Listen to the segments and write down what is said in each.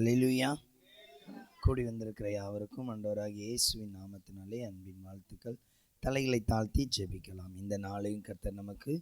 அல்லேலூயா. கூடி வந்திருக்கிற யாவருக்கும் ஆண்டவராகிய இயேசுவின் நாமத்தினாலே அன்பின் வாழ்த்துக்கள். தலைகளை தாழ்த்தி ஜெபிக்கலாம். இந்த நாளையும் கர்த்தர் நமக்கு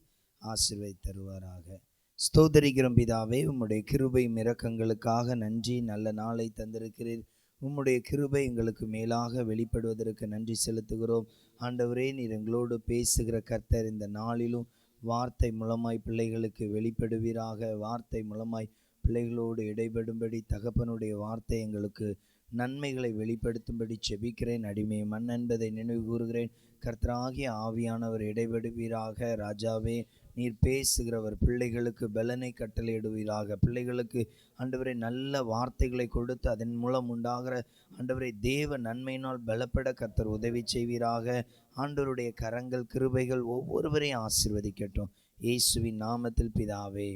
ஆசீர்வதித்து தருவாராக. ஸ்தோத்திரிக்கிறோம் பிதாவே, உம்முடைய கிருபை இரக்கங்களுக்காக நன்றி. நல்ல நாளை தந்திருக்கிறீர். உம்முடைய கிருபை எங்களுக்கு மேலாக வெளிப்படுவதற்கு நன்றி செலுத்துகிறோம். ஆண்டவரே, நீர் எங்களோடு பேசுகிற கர்த்தர். இந்த நாளிலும் வார்த்தை மூலமாய் பிள்ளைகளுக்கு வெளிப்படுவீராக. வார்த்தை மூலமாய் பிள்ளைகளோடு இடைபடும்படி தகப்பனுடைய வார்த்தை எங்களுக்கு நன்மைகளை வெளிப்படுத்தும்படி செபிக்கிறேன். அடிமை மண் என்பதை நினைவு கூறுகிறேன். கர்த்தராகிய ஆவியானவர் இடைபடுவீராக. ராஜாவே, நீர் பேசுகிறவர். பிள்ளைகளுக்கு பலனை கட்டளையிடுவீராக. பிள்ளைகளுக்கு ஆண்டவரை நல்ல வார்த்தைகளை கொடுத்து அதன் மூலம் உண்டாகிற ஆண்டவரை தேவ நன்மையினால் பலப்பட கர்த்தர் உதவி செய்வீராக. ஆண்டவருடைய கரங்கள் கிருபைகள் ஒவ்வொருவரையும் ஆசீர்வதிக்கட்டும். இயேசுவின் நாமத்தில் பிதாவே,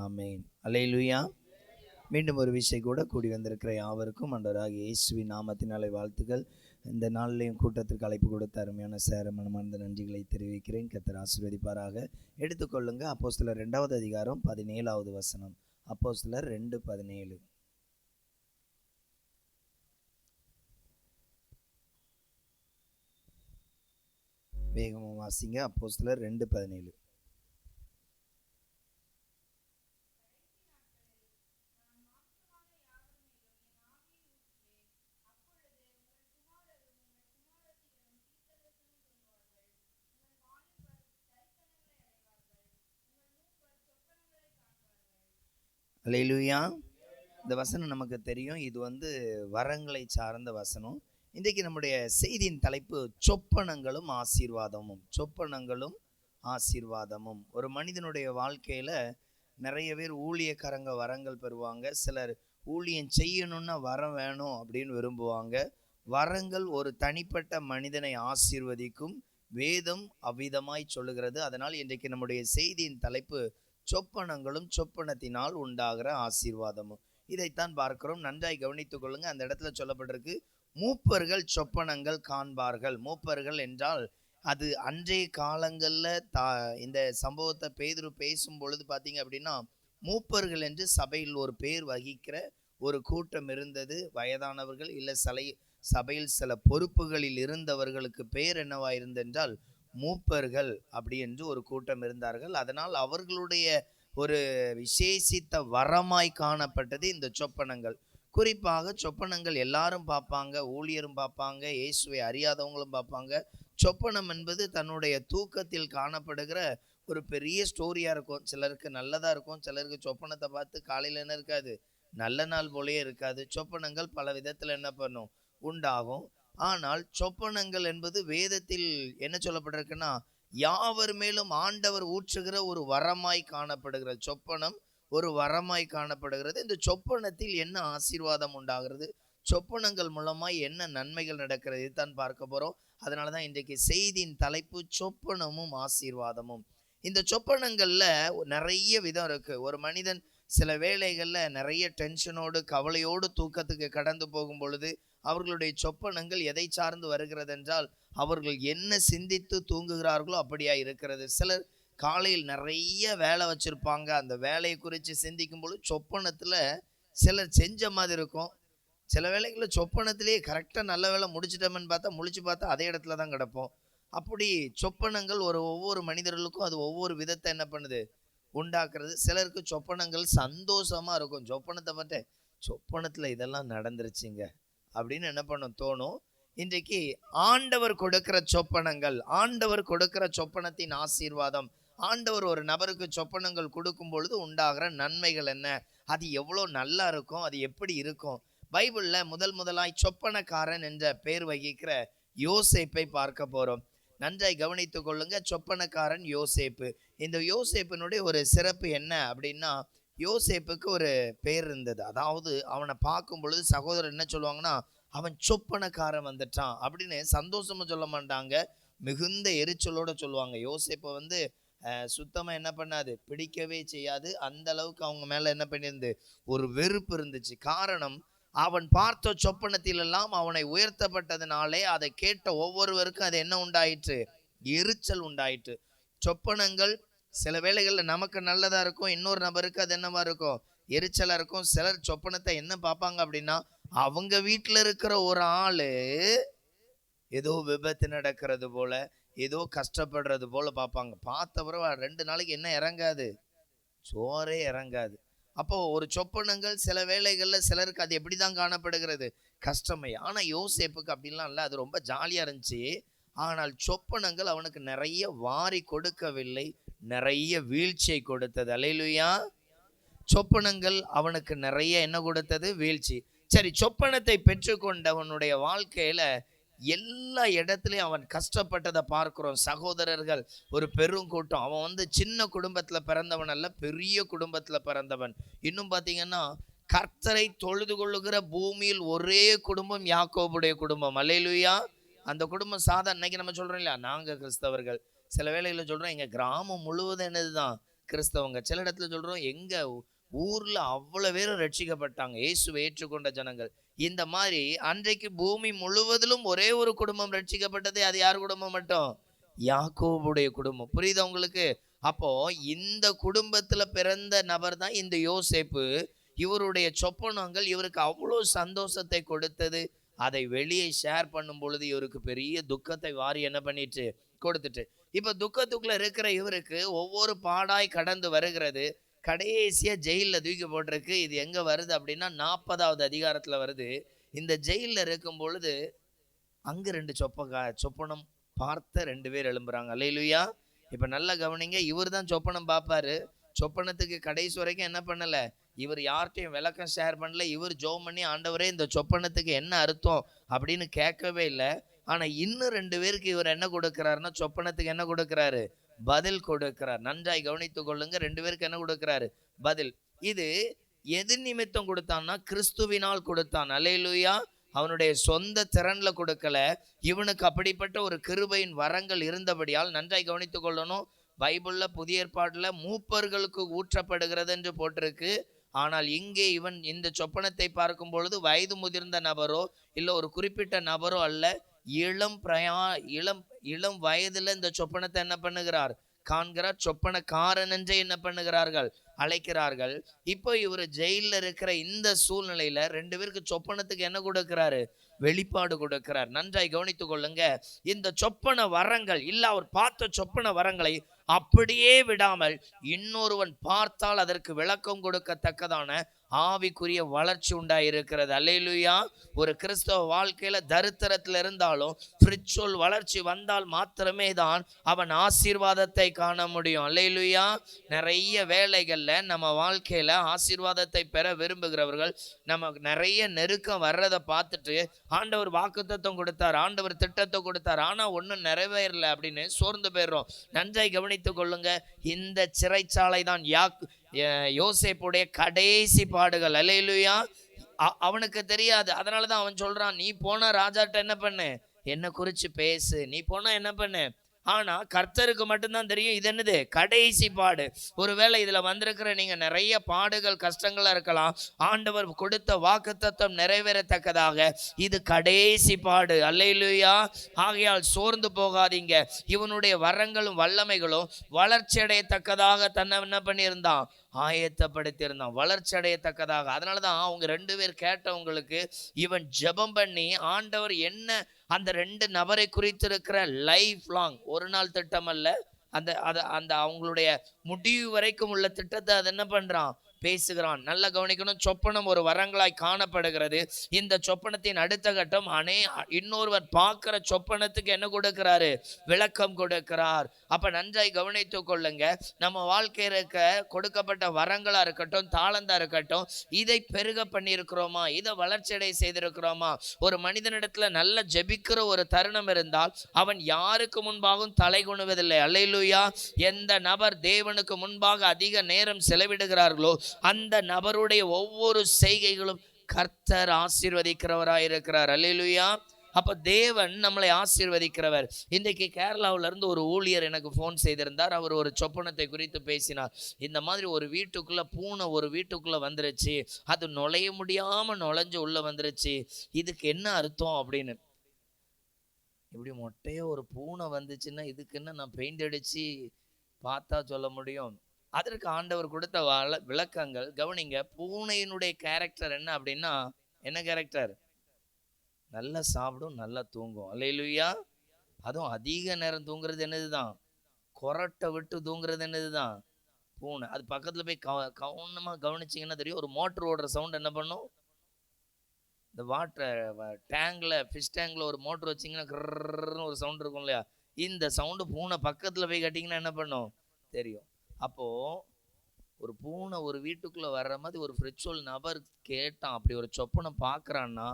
ஆமேன். அல்லேலூயா. மீண்டும் ஒரு விஷயம் கூட கூடி வந்திருக்கிற யாவருக்கும் ஆண்டவராகிய இயேசுவின் நாமத்தினாலே வாழ்த்துக்கள். இந்த நாளிலையும் கூட்டத்திற்கு அழைப்பு கொடுத்த அருமையான சேர மனமார்ந்த நன்றிகளை தெரிவிக்கிறேன். கர்த்தர் ஆசீர்வதிப்பாராக. எடுத்துக்கொள்ளுங்க அப்போஸ்தலர் 2வது அதிகாரம் 17வது வசனம். அப்போஸ்தலர் 2:17. வேகமாக வாசிங்க. அப்போஸ்தலர் 2:17. அல்லேலூயா. இந்த வசனம் நமக்கு தெரியும். இது வரங்களை சார்ந்த வசனம். இன்றைக்கு நம்முடைய செய்தியின் தலைப்பு சொப்பனங்களும் ஆசீர்வாதமும். சொப்பனங்களும் ஆசீர்வாதமும். ஒரு மனிதனுடைய வாழ்க்கையில நிறைய பேர் ஊழியக்காரங்க வரங்கள் பெறுவாங்க. சிலர் ஊழியம் செய்யணும்னா வரம் வேணும் அப்படின்னு விரும்புவாங்க. வரங்கள் ஒரு தனிப்பட்ட மனிதனை ஆசீர்வதிக்கும். வேதம் அவ்விதமாய் சொல்லுகிறது. அதனால் இன்றைக்கு நம்முடைய செய்தியின் தலைப்பு சொப்பனங்களும் சொப்பனத்தினால் உண்டாகிற ஆசீர்வாதமும். இதைத்தான் பார்க்கிறோம். நன்றாய் கவனித்துக் கொள்ளுங்க. அந்த இடத்துல சொல்லப்பட்டிருக்கு, மூப்பர்கள் சொப்பனங்கள் காண்பார்கள். மூப்பர்கள் என்றால் அது அன்றைய காலங்களில் இந்த சம்பவத்தை பேதுரு பேசும் பொழுது பார்த்தீங்க அப்படின்னா, மூப்பர்கள் என்று சபையில் ஒரு பேர் வகிக்கிற ஒரு கூட்டம் இருந்தது. வயதானவர்கள் இல்லை சபையில் சில பொறுப்புகளில் இருந்தவர்களுக்கு பேர் என்னவா இருந்தென்றால் மூப்பர்கள் அப்படி என்று ஒரு கூட்டம் இருந்தார்கள். அதனால் அவர்களுடைய ஒரு விசேஷித்த வரமாய் காணப்பட்டது இந்த சொப்பனங்கள். குறிப்பாக சொப்பனங்கள் எல்லாரும் பார்ப்பாங்க, ஊழியரும் பார்ப்பாங்க, இயேசுவை அறியாதவங்களும் பார்ப்பாங்க. சொப்பனம் என்பது தன்னுடைய தூக்கத்தில் காணப்படுகிற ஒரு பெரிய ஸ்டோரியா இருக்கும். சிலருக்கு நல்லதா இருக்கும். சிலருக்கு சொப்பனத்தை பார்த்து காலையில் என்ன இருக்காது, நல்ல நாள் போலயே இருக்காது. சொப்பனங்கள் பல விதத்துல என்ன பண்ணும், உண்டாகும். ஆனால் சொப்பனங்கள் என்பது வேதத்தில் என்ன சொல்லப்பட்டிருக்குன்னா, யாவர் மேலும் ஆண்டவர் ஊற்றுகிற ஒரு வரமாய் காணப்படுகிறது. சொப்பனம் ஒரு வரமாய் காணப்படுகிறது. இந்த சொப்பனத்தில் என்ன ஆசீர்வாதம் உண்டாகிறது, சொப்பனங்கள் மூலமாய் என்ன நன்மைகள் நடக்கிறது, இதுதான் பார்க்க போறோம். அதனாலதான் இன்றைக்கு செய்தியின் தலைப்பு சொப்பனமும் ஆசீர்வாதமும். இந்த சொப்பனங்கள்ல நிறைய விதம் இருக்கு. ஒரு மனிதன் சில வேளைகள்ல நிறைய டென்ஷனோடு கவலையோடு தூக்கத்துக்கு கடந்து போகும் பொழுது அவர்களுடைய சொப்பனங்கள் எதை சார்ந்து வருகிறது என்றால், அவர்கள் என்ன சிந்தித்து தூங்குகிறார்களோ அப்படியா இருக்கிறது. சிலர் காலையில் நிறைய வேலை வச்சிருப்பாங்க. அந்த வேலையை குறித்து சிந்திக்கும் பொழுது சொப்பனத்துல சிலர் செஞ்ச மாதிரி இருக்கும். சில வேளைகளில் சொப்பனத்திலேயே கரெக்டாக நல்ல வேலை முடிச்சிட்டோம்னு பார்த்தா முழிச்சு பார்த்தா அதே இடத்துல தான் கிடப்போம். அப்படி சொப்பனங்கள் ஒவ்வொரு மனிதர்களுக்கும் அது ஒவ்வொரு விதத்தை என்ன பண்ணுது, உண்டாக்குறது. சிலருக்கு சொப்பனங்கள் சந்தோஷமா இருக்கும். சொப்பனத்தை பார்த்து சொப்பனத்துல இதெல்லாம் நடந்துருச்சுங்க அப்படின்னு என்ன பண்ணும், தோணும். இன்றைக்கு ஆண்டவர் கொடுக்கிற சொப்பனங்கள், ஆண்டவர் கொடுக்கிற சொப்பனத்தின் ஆசீர்வாதம், ஆண்டவர் ஒரு நபருக்கு சொப்பனங்கள் கொடுக்கும் பொழுது உண்டாகிற நன்மைகள் என்ன, அது எவ்வளோ நல்லா இருக்கும், அது எப்படி இருக்கும். பைபிள்ல முதலாய் சொப்பனக்காரன் என்ற பெயர் வகிக்கிற யோசேப்பை பார்க்க போறோம். நன்றாய் கவனித்துக் கொள்ளுங்க. சொப்பனக்காரன் யோசேப்பு. இந்த யோசேப்பினுடைய ஒரு சிறப்பு என்ன அப்படின்னா, யோசேப்புக்கு ஒரு பேர் இருந்தது. அதாவது அவனை பார்க்கும் பொழுது சகோதரர் என்ன சொல்லுவாங்கன்னா, அவன் சொப்பனக்காரன் வந்துட்டான் அப்படின்னு சந்தோஷமா சொல்ல மாட்டாங்க, மிகுந்த எரிச்சலோட சொல்லுவாங்க. யோசேப்பை சுத்தமா என்ன பண்ணாது, பிடிக்கவே செய்யாது. அந்த அளவுக்கு அவங்க மேல என்ன பண்ணியிருந்து, ஒரு வெறுப்பு இருந்துச்சு. காரணம், அவன் பார்த்த சொப்பனத்திலெல்லாம் அவனை உயர்த்தப்பட்டதுனாலே அதை கேட்ட ஒவ்வொருவருக்கும் அது என்ன உண்டாயிற்று, எரிச்சல் உண்டாயிற்று. சொப்பனங்கள் சில வேளைகளில் நமக்கு நல்லதா இருக்கும், இன்னொரு நபருக்கு அது என்னவா இருக்கும், எரிச்சலா இருக்கும். சிலர் சொப்பனத்தை என்ன பார்ப்பாங்க அப்படின்னா, அவங்க வீட்டுல இருக்கிற ஒரு ஆளு ஏதோ விபத்து நடக்கிறது போல, ஏதோ கஷ்டப்படுறது போல பார்ப்பாங்க. பார்த்த பிறகு 2 நாளைக்கு என்ன இறங்காது, சோறே இறங்காது. அப்போ ஒரு சொப்பனங்கள் சில வேளைகள்ல சிலருக்கு அது எப்படிதான் காணப்படுகிறது, கஷ்டமை. ஆனா யோசேப்புக்கு அப்படிலாம் இல்லை, அது ரொம்ப ஜாலியா இருந்துச்சு. ஆனால் சொப்பனங்கள் அவனுக்கு நிறைய வாரி கொடுக்கவில்லை, நிறைய வீழ்ச்சியை கொடுத்தது. அல்லேலூயா. சொப்பனங்கள் அவனுக்கு நிறைய என்ன கொடுத்தது, வீழ்ச்சி. சரி, சொப்பனத்தை பெற்றுக்கொண்டவனுடைய வாழ்க்கையில எல்லா இடத்துலயும் அவன் கஷ்டப்பட்டதை பார்க்கிறோம். சகோதரர்கள் ஒரு பெருங்கூட்டம். அவன் சின்ன குடும்பத்துல பிறந்தவன் அல்ல, பெரிய குடும்பத்துல பிறந்தவன். இன்னும் பாத்தீங்கன்னா, கர்த்தரை தொழுது கொள்ளுகிற பூமியில் ஒரே குடும்பம் யாக்கோபுடைய குடும்பம். அல்லேலூயா. அந்த குடும்பம் சாதா, இன்னைக்கு நம்ம சொல்றோம் இல்லையா, நாங்க கிறிஸ்தவர்கள். சில வேளையில சொல்றோம் எங்க கிராமம் முழுவதும் என்னதுதான் கிறிஸ்தவங்க. சில இடத்துல சொல்றோம் எங்க ஊர்ல அவ்வளவு பேரும் ரட்சிக்கப்பட்டாங்க, இயேசுவை ஏற்றுக்கொண்ட ஜனங்கள். இந்த மாதிரி அன்றைக்கு பூமி முழுவதிலும் ஒரே ஒரு குடும்பம் ரட்சிக்கப்பட்டது. அது யார் குடும்பம் மட்டும்? யாக்கோபுடைய குடும்பம். புரியுதா உங்களுக்கு? அப்போ இந்த குடும்பத்துல பிறந்த நபர் தான் இந்த யோசேப்பு. இவருடைய சொப்பனங்கள் இவருக்கு அவ்வளவு சந்தோஷத்தை கொடுத்தது. அதை வெளியே ஷேர் பண்ணும் பொழுது இவருக்கு பெரிய துக்கத்தை வாரி என்ன பண்ணிட்டு கொடுத்துட்டு, இப்ப துக்கத்துக்குள்ள இருக்கிற இவருக்கு ஒவ்வொரு பாடாய் கடந்து வருகிறது. கடைசியா ஜெயில தூக்கி போட்டிருக்கு. இது எங்க வருது அப்படின்னா 40வது அதிகாரத்துல வருது. இந்த ஜெயில இருக்கும் பொழுது அங்க 2 சொப்பனம் பார்த்த 2 பேர் எழும்புறாங்க. அல்லேலூயா. இப்ப நல்லா கவனிங்க, இவர் தான் சொப்பனம் பார்ப்பாரு. சொப்பனத்துக்கு கடைசி வரைக்கும் என்ன பண்ணல, இவர் யார்கிட்டையும் விளக்கம் ஷேர் பண்ணல. இவர் ஜெபம் பண்ணி, ஆண்டவரே இந்த சொப்பனத்துக்கு என்ன அர்த்தம் அப்படின்னு கேட்கவே இல்லை. ஆனா இன்னும் 2 பேருக்கு இவர் என்ன கொடுக்கிறாருன்னா, சொப்பனத்துக்கு என்ன கொடுக்கிறாரு, பதில் கொடுக்கிறார். நன்றாய் கவனித்துக் கொள்ளுங்க. 2 பேருக்கு என்ன கொடுக்கிறாரு, பதில். இது எது நிமித்தம் கொடுத்தான்னா, கிறிஸ்துவினால் கொடுத்தான். அல்லேலூயா. அவனுடைய சொந்த திறன்ல கொடுக்கல. இவனுக்கு அப்படிப்பட்ட ஒரு கிருபையின் வரங்கள் இருந்தபடியால், நன்றாய் கவனித்துக் கொள்ளணும். பைபிள்ல புதிய ஏற்பாட்டுல மூப்பர்களுக்கு ஊற்றப்படுகிறது என்று போட்டிருக்கு. ஆனால் இங்கே இவன் இந்த சொப்பனத்தை பார்க்கும் பொழுது வயது முதிர்ந்த நபரோ இல்ல ஒரு குறிப்பிட்ட நபரோ அல்ல, இளம் இளம் வயதுல இந்த சொப்பனத்தை என்ன பண்ணுகிறார், காண்கிறார். சொப்பனக்காரன் என்றே என்ன பண்ணுகிறார்கள், அழைக்கிறார்கள். இப்போ இவர் ஜெயில இருக்கிற இந்த சூழ்நிலையில 2 பேருக்கு சொப்பனத்துக்கு என்ன கொடுக்கிறாரு, வெளிப்பாடு கொடுக்கிறார். நன்றாய் கவனித்துக் கொள்ளுங்க. இந்த சொப்பன வரங்கள் இல்ல, அவர் பார்த்த சொப்பன வரங்களை அப்படியே விடாமல் இன்னொருவன் பார்த்தால் அதற்கு விளக்கம் கொடுக்கத்தக்கதான ஆவிக்குரிய வளர்ச்சி உண்டாயிருக்கிறது. அல்லேலூயா. ஒரு கிறிஸ்தவ வாழ்க்கையில தரித்திரத்தில் இருந்தாலும் ஸ்பிரிச்சுவல் வளர்ச்சி வந்தால் மாத்திரமே தான் அவன் ஆசீர்வாதத்தை காண முடியும். அல்லேலூயா. நிறைய வேலைகள்ல நம்ம வாழ்க்கையில ஆசீர்வாதத்தை பெற விரும்புகிறவர்கள் நமக்கு நிறைய நெருக்கம் வர்றதை பார்த்துட்டு, ஆண்டவர் வாக்குத்தத்தம் கொடுத்தார், ஆண்டவர் திட்டத்தை கொடுத்தார், ஆனா ஒன்றும் நிறைவேறல அப்படின்னு சோர்ந்து போயிடுறோம். நன்றாய் கவனித்துக் கொள்ளுங்க. இந்த சிறைச்சாலை தான் யோசேப்புடைய கடைசி பாடுகள். அல்லேலூயா. அவனுக்கு தெரியாது. அதனாலதான் அவன் சொல்றான், நீ போனா ராஜாட்ட என்ன பண்ணு, என்ன குறிச்சு பேசு, நீ போனா என்ன பண்ணு. ஆனா கர்த்தருக்கு மட்டும்தான் தெரியும் இது என்னது, கடைசி பாடு. ஒருவேளை இதுல வந்திருக்கிற நீங்க நிறைய பாடுகள் கஷ்டங்களா இருக்கலாம். ஆண்டவர் கொடுத்த வாக்குத்தத்தம் நிறைவேறத்தக்கதாக இது கடைசி பாடு. அல்லேலூயா. ஆகையால் சோர்ந்து போகாதீங்க. இவனுடைய வரங்களும் வல்லமைகளும் வளர்ச்சி அடையத்தக்கதாக தன்னை என்ன பண்ணியிருந்தான், ஆயத்தப்படுத்தியிருந்தான், வளர்ச்சி அடையத்தக்கதாக. அதனாலதான் அவங்க 2 பேர் கேட்டவங்களுக்கு இவன் ஜெபம் பண்ணி, ஆண்டவர் என்ன அந்த 2 நபரை குறித்திருக்கிற லைஃப் லாங், ஒரு நாள் திட்டம் அல்ல, அந்த அவங்களுடைய முடிவு வரைக்கும் உள்ள திட்டத்தை அது என்ன பண்றான், பேசுகிறான். நல்ல கவனிக்கணும். சொப்பனம் ஒரு வரங்களாய் காணப்படுகிறது. இந்த சொப்பனத்தின் அடுத்த கட்டம் இன்னொருவர் பார்க்கிற சொப்பனத்துக்கு என்ன கொடுக்கிறாரு, விளக்கம் கொடுக்கிறார். அப்ப நன்றாய் கவனித்துக் கொள்ளுங்க. நம்ம வாழ்க்கையில இருக்க கொடுக்கப்பட்ட வரங்களா இருக்கட்டும், தாளந்தா இருக்கட்டும், இதை பெருக பண்ணியிருக்கிறோமா, இதை வளர்ச்சியடை செய்திருக்கிறோமா? ஒரு மனிதனிடத்துல நல்ல ஜெபிக்கிற ஒரு தருணம் இருந்தால் அவன் யாருக்கு முன்பாகவும் தலை குனிவதில்லை. அல்லேலூயா. எந்த நபர் தேவனுக்கு முன்பாக அதிக நேரம் செலவிடுகிறார்களோ அந்த நபருடைய ஒவ்வொரு செய்கைகளும் கர்த்தர் ஆசீர்வதிக்கிறவராய் இருக்கிறார். அல்லேலூயா. அப்ப தேவன் நம்மளை ஆசீர்வதிக்கிறவர். இன்றைக்கு கேரளாவில இருந்து ஒரு ஊழியர் எனக்கு போன் செய்திருந்தார். அவர் ஒரு சொப்பனத்தை குறித்து பேசினார். இந்த மாதிரி ஒரு வீட்டுக்குள்ள பூனை ஒரு வீட்டுக்குள்ள வந்துருச்சு, அது நுழைய முடியாம நுழைஞ்சு உள்ள வந்துருச்சு, இதுக்கு என்ன அர்த்தம் அப்படின்னு. இப்படி மொட்டையா ஒரு பூனை வந்துச்சுன்னா இதுக்கு என்ன நான் பெயிண்ட் அடிச்சு பார்த்தா சொல்ல முடியும்? அதற்கு ஆண்டவர் கொடுத்த விளக்கங்கள் கவனிங்க. பூனையினுடைய கேரக்டர் என்ன அப்படின்னா, என்ன கேரக்டர்? நல்லா சாப்பிடும், நல்லா தூங்கும். அல்லேலூயா. அதுவும் அதிக நேரம் தூங்குறது என்னதுதான்? கொரட்டை விட்டு தூங்குறது என்னதுதான்? பூனை. அது பக்கத்துல போய் கவனமா கவனிச்சீங்கன்னா தெரியும். ஒரு மோட்டர் ஓடுற சவுண்ட் என்ன பண்ணும்? இந்த வாட்டர் டேங்க்ல, ஃபிஷ் டேங்க்ல ஒரு மோட்டர் வச்சிங்கன்னா கிர்ன்னு ஒரு சவுண்ட் இருக்கும் இல்லையா? இந்த சவுண்டு பூனை பக்கத்துல போய் கட்டிங்கன்னா என்ன பண்ணும்? தெரியும். அப்போ ஒரு பூனை ஒரு வீட்டுக்குள்ள வர்ற மாதிரி ஒரு ஃப்ரிச்சுவல் நபர் கேட்டான், அப்படி ஒரு சொப்பனை பார்க்குறான்னா,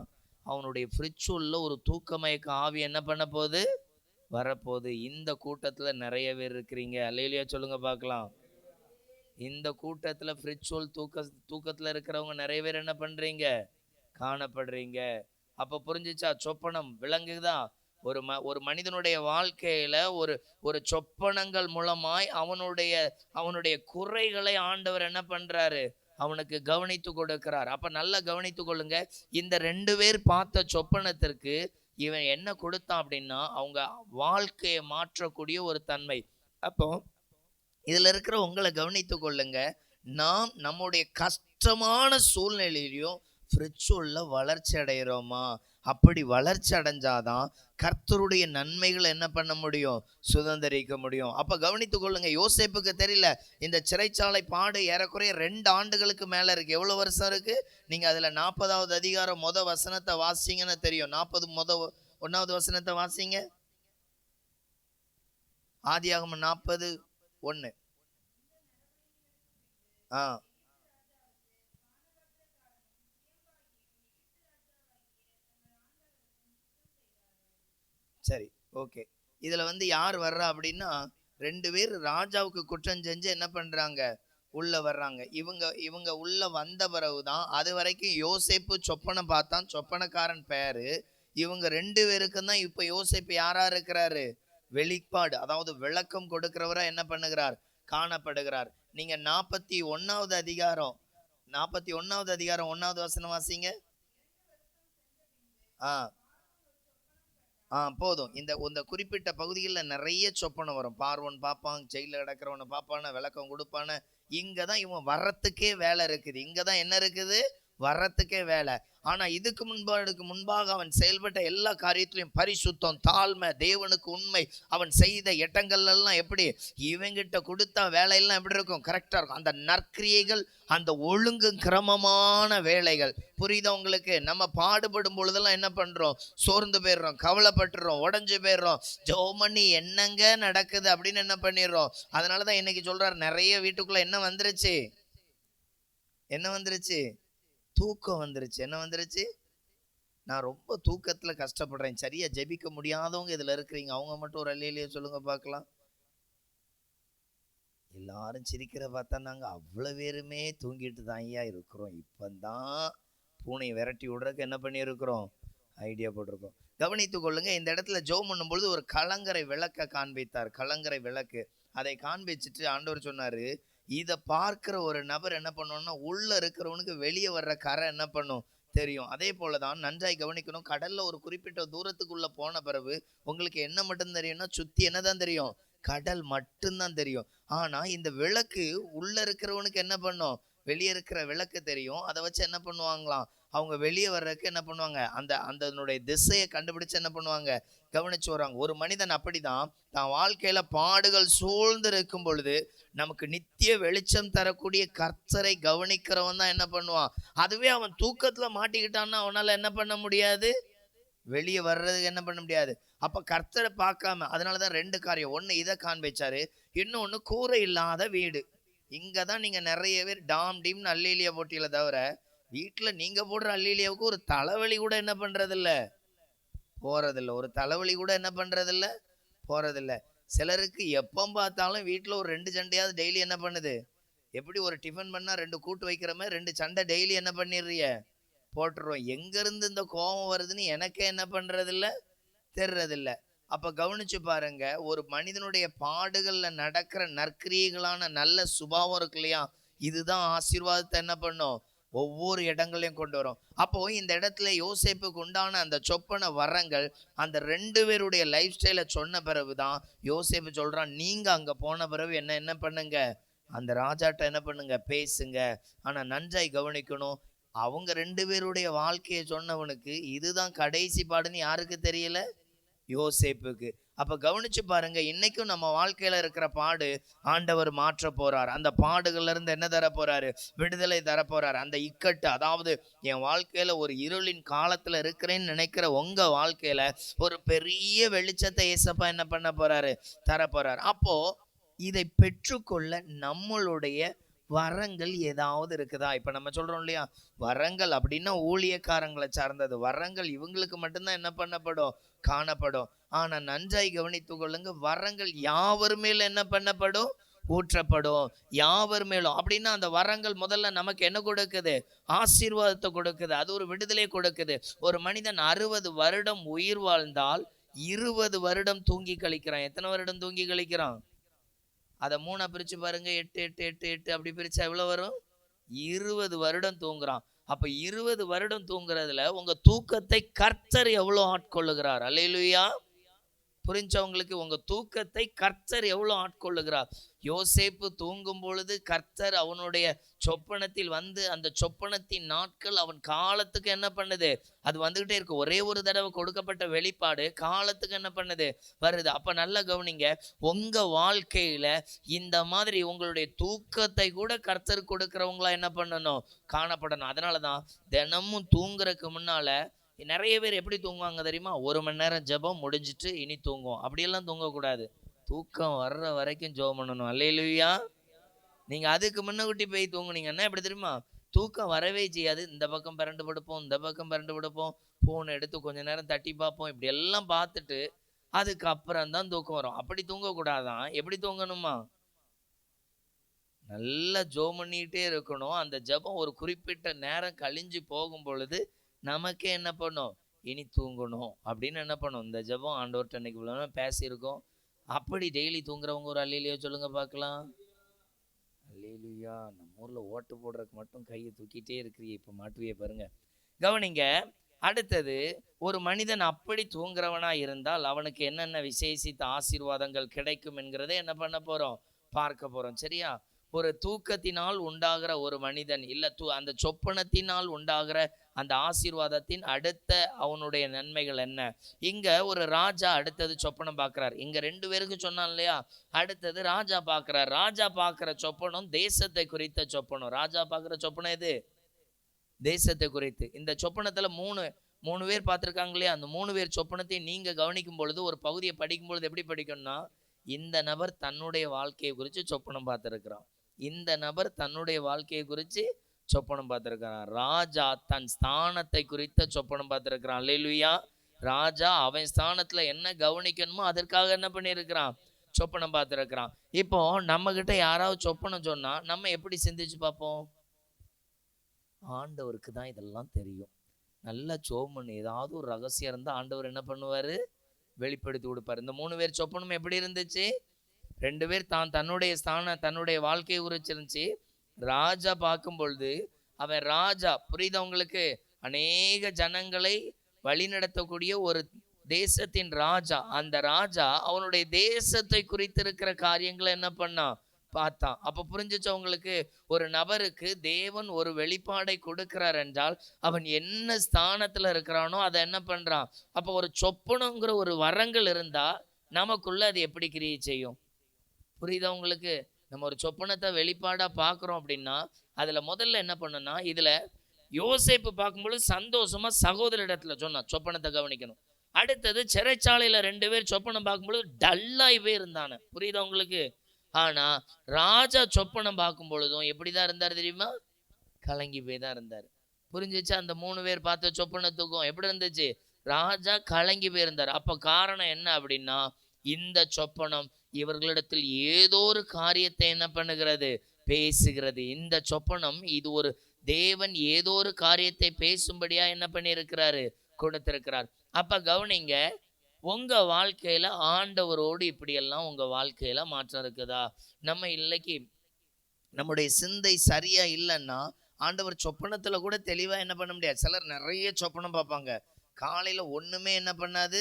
அவனுடைய ஃப்ரிச்சுவல்ல ஒரு தூக்கமயக்க ஆவி என்ன பண்ண போகுது? வரப்போகுது. இந்த கூட்டத்துல நிறைய பேர் இருக்கிறீங்க. அல்லேலூயா சொல்லுங்க பார்க்கலாம். இந்த கூட்டத்துல ஃப்ரிச்சுவல் தூக்கத்துல இருக்கிறவங்க நிறைய பேர் என்ன பண்றீங்க? காணப்படுறீங்க. அப்ப புரிஞ்சுச்சா? சொப்பனம் விளங்குதா? ஒரு மனிதனுடைய வாழ்க்கையில ஒரு ஒரு சொப்பனங்கள் மூலமாய் அவனுடைய குறைகளை ஆண்டவர் என்ன பண்றாரு? அவனுக்கு கவனித்து கொடுக்கிறார். அப்ப நல்லா கவனித்து கொள்ளுங்க. இந்த 2 பேர் பார்த்த சொப்பனத்திற்கு இவன் என்ன கொடுத்தான் அப்படின்னா, அவங்க வாழ்க்கையை மாற்றக்கூடிய ஒரு தன்மை. அப்போ இதுல இருக்கிற உங்களை கவனித்து கொள்ளுங்க. நாம் நம்முடைய கஷ்டமான சூழ்நிலையிலையும் ஸ்பிரிச்சுவல்ல வளர்ச்சி அடைகிறோமா? அப்படி வளர்ச்சி அடைஞ்சாதான் கர்த்தருடைய நன்மைகளை என்ன பண்ண முடியும்? சுதந்திரிக்க முடியும். அப்ப கவனித்து கொள்ளுங்க. யோசேப்புக்கு தெரியல, இந்த சிறைச்சாலை பாடு ஏறக்குறைய 2 ஆண்டுகளுக்கு மேல இருக்கு. எவ்வளவு வருஷம் இருக்கு? நீங்க அதுல 40வது அதிகாரம் வசனத்தை வாசிங்கன்னு தெரியும். 40 1வது வசனத்தை வாசிங்க. ஆதியாகமம் 40:1. சரி, ஓகே. இதுல யார் வர்றா அப்படின்னா, 2 பேர் ராஜாவுக்கு குற்றம் செஞ்சு என்ன பண்றாங்க? உள்ள வர்றாங்க. இவங்க உள்ள வந்த பிறகுதான், அது வரைக்கும் யோசேப்பு சொப்பனம் பார்த்தான். சொப்பனக்காரன் பேரு. இவங்க 2 பேருக்கும் தான் இப்ப யோசேப்பு யாரா இருக்கிறாரு? வெளிப்பாடு, அதாவது விளக்கம் கொடுக்கிறவரா என்ன பண்ணுகிறார்? காணப்படுகிறார். நீங்க 41வது அதிகாரம் 1வது வசனம் வாசிங்க. போதும். இந்த குறிப்பிட்ட பகுதிகளில் நிறைய சொப்பனம் வரும். பார்வன் பார்ப்பான், ஜெயில கிடக்கிறவனை பார்ப்பான, விளக்கம் கொடுப்பான. இங்கதான் இவன் வர்றதுக்கே வேலை இருக்குது. இங்கதான் என்ன இருக்குது? வர்றதுக்கே வேலை. ஆனா இதுக்கு முன்பாக அவன் செயல்பட்ட எல்லா காரியத்திலையும் பரிசுத்தம், தாழ்மை, தேவனுக்கு உண்மை, அவன் செய்த எட்டங்கள் எல்லாம் எப்படி இவங்கிட்ட கொடுத்த வேலையெல்லாம் எப்படி இருக்கும்? கரெக்டா இருக்கும். அந்த நற்கிரியைகள், அந்த ஒழுங்கு கிரமமான வேலைகள். புரியுதா உங்களுக்கு? நம்ம பாடுபடும் பொழுதெல்லாம் என்ன பண்றோம்? சோர்ந்து போயிடுறோம், கவலைப்பட்டுறோம், உடஞ்சு போயிடுறோம். ஜோமணி என்னங்க நடக்குது அப்படின்னு என்ன பண்ணிடுறோம். அதனாலதான் இன்னைக்கு சொல்றாரு, நிறைய வீட்டுக்குள்ள என்ன வந்துருச்சு? தூக்கம் வந்துருச்சு. என்ன வந்துருச்சு? நான் ரொம்ப தூக்கத்துல கஷ்டப்படுறேன். சரியா ஜெபிக்க முடியாதவங்க இதுல இருக்கிறீங்க. அவங்க மட்டும் ஒரு அல்லேலூயா சொல்லுங்க பார்க்கலாம். எல்லாரும் சிரிக்கிற பார்த்தா நாங்க அவ்வளவு பேருமே தூங்கிட்டு தான் ஐயா இருக்கிறோம். இப்பதான் பூனை விரட்டி விடுறதுக்கு என்ன பண்ணி இருக்கிறோம்? ஐடியா போட்டிருக்கோம். கவனித்துக் கொள்ளுங்க. இந்த இடத்துல ஜெபம் பண்ணும் பொழுது ஒரு கலங்கரை விளக்க காண்பித்தார். கலங்கரை விளக்கு. அதை காண்பிச்சுட்டு ஆண்டவர் சொன்னாரு, இதை பார்க்கிற ஒரு நபர் என்ன பண்ணணும்னா, உள்ள இருக்கிறவனுக்கு வெளியே வர்ற கரை என்ன பண்ணும்? தெரியும். அதே போலதான் நன்றாய் கவனிக்கணும். கடல்ல ஒரு குறிப்பிட்ட தூரத்துக்குள்ள போன பிறகு உங்களுக்கு என்ன மட்டும் தெரியும்னா, சுத்தி என்னதான் தெரியும்? கடல் மட்டும்தான் தெரியும். ஆனா இந்த விளக்கு உள்ள இருக்கிறவனுக்கு என்ன பண்ணும்? வெளியே இருக்கிற விளக்கு தெரியும். அதை வச்சு என்ன பண்ணுவாங்களாம்? அவங்க வெளியே வர்றதுக்கு என்ன பண்ணுவாங்க? அதனுடைய திசையை கண்டுபிடிச்சு என்ன பண்ணுவாங்க? கவனிச்சு வர்றாங்க. ஒரு மனிதன் அப்படிதான் தான் வாழ்க்கையில பாடுகள் சூழ்ந்து இருக்கும் பொழுது நமக்கு நித்திய வெளிச்சம் தரக்கூடிய கர்த்தரை கவனிக்கிறவன் தான் என்ன பண்ணுவான்? அதுவே அவன் தூக்கத்துல மாட்டிக்கிட்டான்னா அவனால என்ன பண்ண முடியாது? வெளியே வர்றதுக்கு என்ன பண்ண முடியாது. அப்ப கர்த்தரை பார்க்காம, அதனாலதான் 2 காரியம். ஒண்ணு இதை காண்பிச்சாரு, இன்னொன்னு கூரை இல்லாத வீடு. இங்கதான் நீங்க நிறைய பேர் டாம் டீம்னு அல்லேலியா போட்டியில தவிர, வீட்டுல நீங்க போடுற அல்லேலியாவுக்கு ஒரு தலைவலி கூட என்ன பண்றதில்ல? போறதில்ல. ஒரு தலைவலி கூட என்ன பண்றதில்ல? போறதில்ல. சிலருக்கு எப்போ பார்த்தாலும் வீட்டுல ஒரு 2 சண்டையாவது டெய்லி என்ன பண்ணுது? எப்படி ஒரு டிஃபன் பண்ணா 2 கூட்டு வைக்கிற மாதிரி 2 சண்டை டெய்லி என்ன பண்ணிடுறிய? போட்டுருவோம். எங்க இருந்து இந்த கோபம் வருதுன்னு எனக்கே என்ன பண்றதில்ல? தெரியறதில்ல. அப்ப கவனிச்சு பாருங்க, ஒரு மனிதனுடைய பாடுகள்ல நடக்கிற நற்கிரியைகளான நல்ல சுபாவம் இருக்கு இல்லையா? இதுதான் ஆசீர்வாதத்தை என்ன பண்ணும்? ஒவ்வொரு இடங்களையும் கொண்டு வரும். அப்போ இந்த இடத்துல யோசேப்புக்கு உண்டான அந்த சொப்பன வரங்கள் அந்த 2 பேருடைய லைஃப் ஸ்டைலை சொன்ன பிறகுதான் யோசேப்பு சொல்றான், நீங்க அங்க போன பிறகு என்ன பண்ணுங்க? அந்த ராஜாட்ட என்ன பண்ணுங்க, பேசுங்க. ஆனா நன்றாய் கவனிக்கணும், அவங்க 2 பேருடைய வாழ்க்கையை சொன்னவனுக்கு இதுதான் கடைசி பாடுன்னு யாருக்கு தெரியல? யோசேப்புக்கு. அப்ப கவனிச்சு பாருங்க, இன்னைக்கும் நம்ம வாழ்க்கையில இருக்கிற பாடு ஆண்டவர் மாற்ற போறார். அந்த பாடுகள்ல இருந்து என்ன தர போறாரு? விடுதலை தர போறாரு. அந்த இக்கட்டு, அதாவது என் வாழ்க்கையில ஒரு இருளின் காலத்துல இருக்கிறேன்னு நினைக்கிற உங்க வாழ்க்கையில ஒரு பெரிய வெளிச்சத்தை ஏசப்பா என்ன பண்ண போறாரு? தர போறாரு. அப்போ இதை பெற்றுக்கொள்ள நம்மளுடைய வரங்கள் ஏதாவது இருக்குதா? இப்ப நம்ம சொல்றோம் இல்லையா, வரங்கள் அப்படின்னா ஊழியக்காரங்களை சார்ந்தது. வரங்கள் இவங்களுக்கு மட்டும்தான் என்ன பண்ணப்படும்? காணப்படும். ஆனா நன்றாய் கவனித்துக் கொள்ளுங்க, வரங்கள் யாவர் மேல என்ன பண்ணப்படும்? ஊற்றப்படும். யாவர் மேலும் அப்படின்னா அந்த வரங்கள் முதல்ல நமக்கு என்ன கொடுக்குது? ஆசீர்வாதத்தை கொடுக்குது. அது ஒரு விடுதலை கொடுக்குது. ஒரு மனிதன் 60 வருடம் உயிர் வாழ்ந்தால் 20 வருடம் தூங்கி கழிக்கிறான். எத்தனை வருடம் தூங்கி கழிக்கிறான்? அதை 3 பிரிச்சு பாருங்க. 8 8 8 8 அப்படி பிரிச்சா எவ்வளவு வரும்? 20 வருடம் தூங்குறான். அப்ப 20 வருடம் தூங்குறதுல உங்க தூக்கத்தை கர்த்தர் எவ்வளவு ஆட்கொள்ளுகிறார்? அல்லேலூயா. புரிஞ்சவங்களுக்கு, உங்க தூக்கத்தை கர்த்தர் எவ்வளவு ஆட்கொள்ளுகிறார். யோசேப்பு தூங்கும் பொழுது கர்த்தர் அவனுடைய சொப்பனத்தில் வந்து அந்த சொப்பனத்தின் நாட்கள் அவன் காலத்துக்கு என்ன பண்ணுது? அது வந்துகிட்டே இருக்கு. ஒரே ஒரு தடவை கொடுக்கப்பட்ட வெளிப்பாடு காலத்துக்கு என்ன பண்ணுது? வருது. அப்ப நல்லா கவனிங்க, உங்க வாழ்க்கையில இந்த மாதிரி உங்களுடைய தூக்கத்தை கூட கர்த்தர் கொடுக்கிறவங்களா என்ன பண்ணணும்? காணப்படணும். அதனாலதான் தினமும் தூங்குறதுக்கு முன்னால நிறைய பேர் எப்படி தூங்குவாங்க தெரியுமா? 1 மணி நேரம் ஜெபம் முடிஞ்சிட்டு இனி தூங்குவோம். அப்படியெல்லாம் தூங்கக்கூடாது. தூக்கம் வர்ற வரைக்கும் ஜெபம் பண்ணணும். அல்லேலூயா. நீங்க அதுக்கு முன்னக்கூட்டி போய் தூங்குனீங்கன்னா எப்படி தெரியுமா? தூக்கம் வரவே செய்யாது. இந்த பக்கம் பிரண்டு படுப்போம், இந்த பக்கம் பிரண்டு படுப்போம், போன் எடுத்து கொஞ்ச நேரம் தட்டி பார்ப்போம். இப்படி எல்லாம் பார்த்துட்டு அதுக்கப்புறம் தான் தூக்கம் வரும். அப்படி தூங்கக்கூடாதான். எப்படி தூங்கணுமா? நல்லா ஜெபம் பண்ணிட்டே இருக்கணும். அந்த ஜெபம் ஒரு குறிப்பிட்ட நேரம் கழிஞ்சு போகும் பொழுது நமக்கே என்ன பண்ணும்? இனி தூங்கணும் அப்படின்னு என்ன பண்ணும்? இந்த ஜெபம் ஆண்டவர்கிட்ட இன்னைக்கு இவ்வளவு பேசியிருக்கோம். அப்படி டெய்லி தூங்குறவங்க ஒரு அல்லேலூயா சொல்லுங்க பார்க்கலாம். அல்லேலூயா. நம்ம ஊர்ல ஓட்டு போடுறதுக்கு மட்டும் கையை தூக்கிட்டே இருக்கிறீ, இப்ப மாட்டுவிய பாருங்க. கவனிங்க. அடுத்தது, ஒரு மனிதன் அப்படி தூங்குறவனா இருந்தால் அவனுக்கு என்னென்ன விசேஷித்த ஆசீர்வாதங்கள் கிடைக்கும் என்கிறதை என்ன பண்ண போறோம்? பார்க்க போறோம். சரியா? ஒரு தூக்கத்தினால் உண்டாகிற ஒரு மனிதன் இல்ல அந்த சொப்பனத்தினால் உண்டாகிற அந்த ஆசீர்வாதத்தின் அடுத்த அவனுடைய நன்மைகள் என்ன? இங்க ஒரு ராஜா அடுத்தது சொப்பனம் பார்க்கிறார். இங்க 2 பேருக்கு சொன்னான் இல்லையா? அடுத்தது ராஜா பார்க்கிறார். ராஜா பார்க்கிற சொப்பனம் தேசத்தை குறித்த சொப்பனம். ராஜா பார்க்கிற சொப்பனம் எது? தேசத்தை குறித்து. இந்த சொப்பனத்துல மூணு பேர் பார்த்திருக்காங்க இல்லையா? அந்த 3 பேர் சொப்பனத்தை நீங்க கவனிக்கும் பொழுது, ஒரு பகுதியை படிக்கும் பொழுது எப்படி படிக்கணும்னா, இந்த நபர் தன்னுடைய வாழ்க்கையை குறித்து சொப்பனம் பார்த்திருக்கிறான். இந்த நபர் தன்னுடைய வாழ்க்கையை குறித்து சொப்பனம் பார்த்திருக்கிறான். ராஜா தன் ஸ்தானத்தை குறித்த சொப்பனம் பார்த்திருக்கிறான். அல்லேலூயா. ராஜா அவன் ஸ்தானத்துல என்ன கவனிக்கணுமோ அதற்காக என்ன பண்ணியிருக்கிறான்? சொப்பனம் பார்த்திருக்கிறான். இப்போ நம்ம கிட்ட யாராவது சொப்பனம் சொன்னா நம்ம எப்படி சிந்திச்சு பார்ப்போம்? ஆண்டவருக்கு தான் இதெல்லாம் தெரியும். நல்ல சோமன் ஏதாவது ஒரு ரகசியம் இருந்தா ஆண்டவர் என்ன பண்ணுவாரு? வெளிப்படுத்தி கொடுப்பாரு. இந்த 3 பேர் சொப்பனம் எப்படி இருந்துச்சு? 2 பேர் தன்னுடைய தன்னுடைய வாழ்க்கையை உரைச்சிருந்துச்சு. ராஜா பார்க்கும் பொழுது அவன் ராஜா, புரியுதா உங்களுக்கு? அநேக ஜனங்களை வழிநடத்தக்கூடிய ஒரு தேசத்தின் ராஜா. அந்த ராஜா அவனுடைய தேசத்தை குறித்திருக்கிற காரியங்களை என்ன பண்ணான்? பார்த்தான். அப்ப புரிஞ்சுச்சு உங்களுக்கு? ஒரு நபருக்கு தேவன் ஒரு வெளிப்பாடை கொடுக்கிறார் என்றால் அவன் என்ன ஸ்தானத்துல இருக்கிறானோ அதை என்ன பண்றான்? அப்ப ஒரு சொப்பனங்கிற ஒரு வரங்கள் இருந்தா நமக்குள்ள அது எப்படி கிரியை செய்யும்? புரியுதா உங்களுக்கு? நம்ம ஒரு சொப்பனத்தை வெளிப்பாடா பார்க்கிறோம் அப்படின்னா அதுல முதல்ல என்ன பண்ணுன்னா, இதுல யோசேப்பு பார்க்கும்போது சந்தோஷமா சகோதரிடத்துல சொன்னான் சொப்பனத்தை கவனிக்கணும். அடுத்தது சிறைச்சாலையில 2 பேர் சொப்பனம் பார்க்கும்போது டல்லாய் போய் இருந்தானு. புரியுதா உங்களுக்கு? ஆனா ராஜா சொப்பனம் பார்க்கும் பொழுதும் எப்படிதான் இருந்தார் தெரியுமா? கலங்கி போய் தான் இருந்தார். புரிஞ்சிச்சு? அந்த 3 பேர் பார்த்த சொப்பனத்துக்கும் எப்படி இருந்துச்சு? ராஜா கலங்கி போயிருந்தார். அப்ப காரணம் என்ன அப்படின்னா, இந்த சொப்பனம் இவர்களிடத்தில் ஏதோ ஒரு காரியத்தை என்ன பண்ணுகிறது? பேசுகிறது. இந்த சொப்பனம் இது ஒரு தேவன் ஏதோ ஒரு காரியத்தை பேசும்படியா என்ன பண்ணியிருக்கிறாரு? கொடுத்திருக்கிறார். அப்ப கவனிங்க, உங்க வாழ்க்கையில ஆண்டவரோடு இப்படியெல்லாம் உங்க வாழ்க்கையில மாற்றம் இருக்குதா? நம்ம இன்னைக்கு நம்முடைய சிந்தை சரியா இல்லைன்னா ஆண்டவர் சொப்பனத்துல கூட தெளிவா என்ன பண்ண முடியாது. சிலர் நிறைய சொப்பனம் பார்ப்பாங்க, காலையில ஒண்ணுமே என்ன பண்ணாது,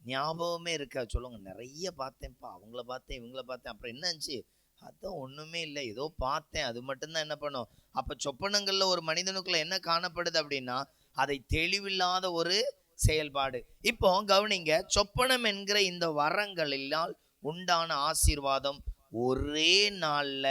ஞாபகமே இருக்கா. சொல்லுங்க, நிறைய பார்த்தேன்ப்பா, அவங்கள பார்த்தேன் இவங்கள பார்த்தேன், அப்புறம் என்ன ஆச்சு? அதான் ஒண்ணுமே இல்லை, ஏதோ பார்த்தேன், அது மட்டும்தான் என்ன பண்ணும். அப்ப சொப்பனங்கள்ல ஒரு மனிதனுக்குள்ள என்ன காணப்படுது அப்படின்னா, அதை தெளிவில்லாத ஒரு செயல்பாடு. இப்போ கவனிங்க, சொப்பனம் என்கிற இந்த வரங்களினால் உண்டான ஆசீர்வாதம் ஒரே நாள்ல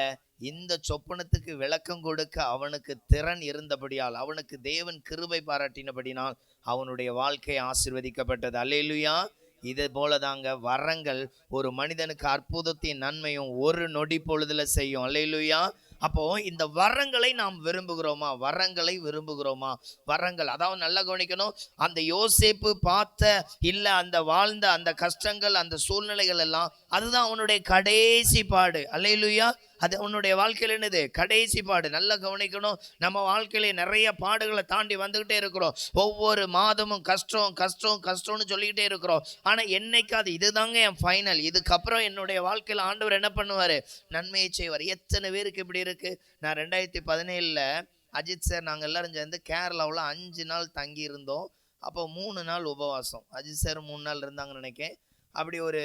இந்த சொப்பனத்துக்கு விளக்கம் கொடுக்க அவனுக்கு திறன் இருந்தபடியால், அவனுக்கு தேவன் கிருபை பாராட்டினபடினால் அவனுடைய வாழ்க்கை ஆசீர்வதிக்கப்பட்டது. அல்லேலூயா. இது போலதாங்க வரங்கள் ஒரு மனிதனுக்கு அற்புதத்தின் நன்மையும் ஒரு நொடி பொழுதுல செய்யும். அல்லேலூயா. அப்போ இந்த வரங்களை நாம் விரும்புகிறோமா? வரங்களை விரும்புகிறோமா? வரங்கள், அதாவது நல்லா கவனிக்கணும். அந்த யோசேப்பு பார்த்த இல்ல அந்த வாழ்ந்த அந்த கஷ்டங்கள், அந்த சூழ்நிலைகள் எல்லாம் அதுதான் அவனுடைய கடைசி பாடு. அல்லேலூயா. அது உன்னுடைய வாழ்க்கையில் என்னது? கடைசி பாடு. நல்லா கவனிக்கணும். நம்ம வாழ்க்கையில நிறைய பாடுகளை தாண்டி வந்துகிட்டே இருக்கிறோம். ஒவ்வொரு மாதமும் கஷ்டம் கஷ்டம் கஷ்டம்னு சொல்லிக்கிட்டே இருக்கிறோம். ஆனா என்னைக்காவது இதுதாங்க என் ஃபைனல், இதுக்கப்புறம் என்னுடைய வாழ்க்கையில் ஆண்டவர் என்ன பண்ணுவாரு? நன்மையை செய்வார். எத்தனை பேருக்கு இப்படி இருக்கு? நான் 2017 அஜித் சார் நாங்கள் எல்லாரும் சேர்ந்து கேரளாவில் 5 நாள் தங்கி இருந்தோம். அப்போ 3 நாள் உபவாசம். அஜித் சார் 3 நாள் இருந்தாங்கன்னு நினைக்கிறேன். அப்படி ஒரு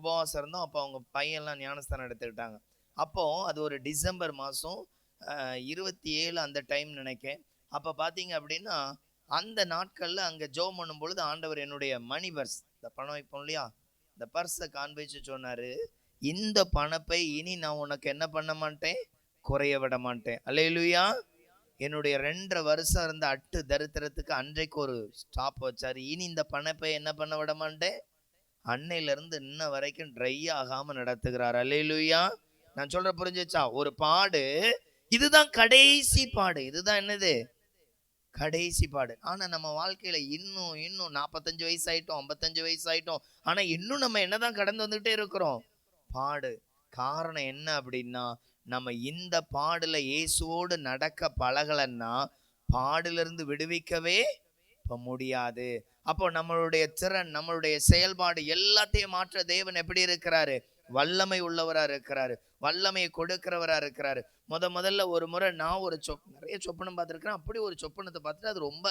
உபவாசம் இருந்தோம். அப்போ அவங்க பையன்லாம் ஞானஸ்தானம் எடுத்துக்கிட்டாங்க. அப்போ அது ஒரு டிசம்பர் மாதம் 27 அந்த டைம் நினைக்கிறேன். அப்போ பார்த்தீங்க அப்படின்னா அந்த நாட்களில் அங்கே ஜோம் பண்ணும் பொழுது ஆண்டவர் என்னுடைய மணி பர்ஸ், இந்த பணம் வைப்போம் இல்லையா, இந்த பர்ஸை காண்பிச்சு சொன்னார், இந்த பணப்பை இனி நான் உனக்கு என்ன பண்ண மாட்டேன்? குறைய விட மாட்டேன். அல்லேலூயா. என்னுடைய 2.5 வருஷம் இருந்த அட்டு தரித்திரத்துக்கு அன்றைக்கு ஒரு ஸ்டாப் வச்சார். இனி இந்த பணப்பை என்ன பண்ண விட மாட்டேன். அன்னையிலிருந்து இன்ன வரைக்கும் ட்ரை ஆகாம நடத்துகிறார். அல்லேலூயா. நான் சொல்ற புரிஞ்சுச்சா? ஒரு பாடு, இதுதான் கடைசி பாடு. இதுதான் என்னது? கடைசி பாடு. ஆனா நம்ம வாழ்க்கையில இன்னும் 45 வயசு ஆயிட்டோம், 55 வயசு ஆயிட்டோம். ஆனா இன்னும் நம்ம என்னதான் கடந்து வந்துட்டே இருக்கிறோம்? பாடு. காரணம் என்ன அப்படின்னா, நம்ம இந்த பாடுல இயேசுவோடு நடக்க பழகலன்னா பாடிலிருந்து விடுவிக்கவே முடியாது. அப்போ நம்மளுடைய திறன், நம்மளுடைய செயல்பாடு எல்லாத்தையும் மாற்ற தேவன் எப்படி இருக்கிறாரு? வல்லமை உள்ளவரா இருக்கிறாரு, வல்லமையை கொடுக்கிறவரா இருக்கிறாரு. முதல்ல ஒரு முறை நான் ஒரு நிறைய சொப்பனம் பார்த்துருக்கிறேன். அப்படி ஒரு சொப்பனத்தை பார்த்துட்டு அது ரொம்ப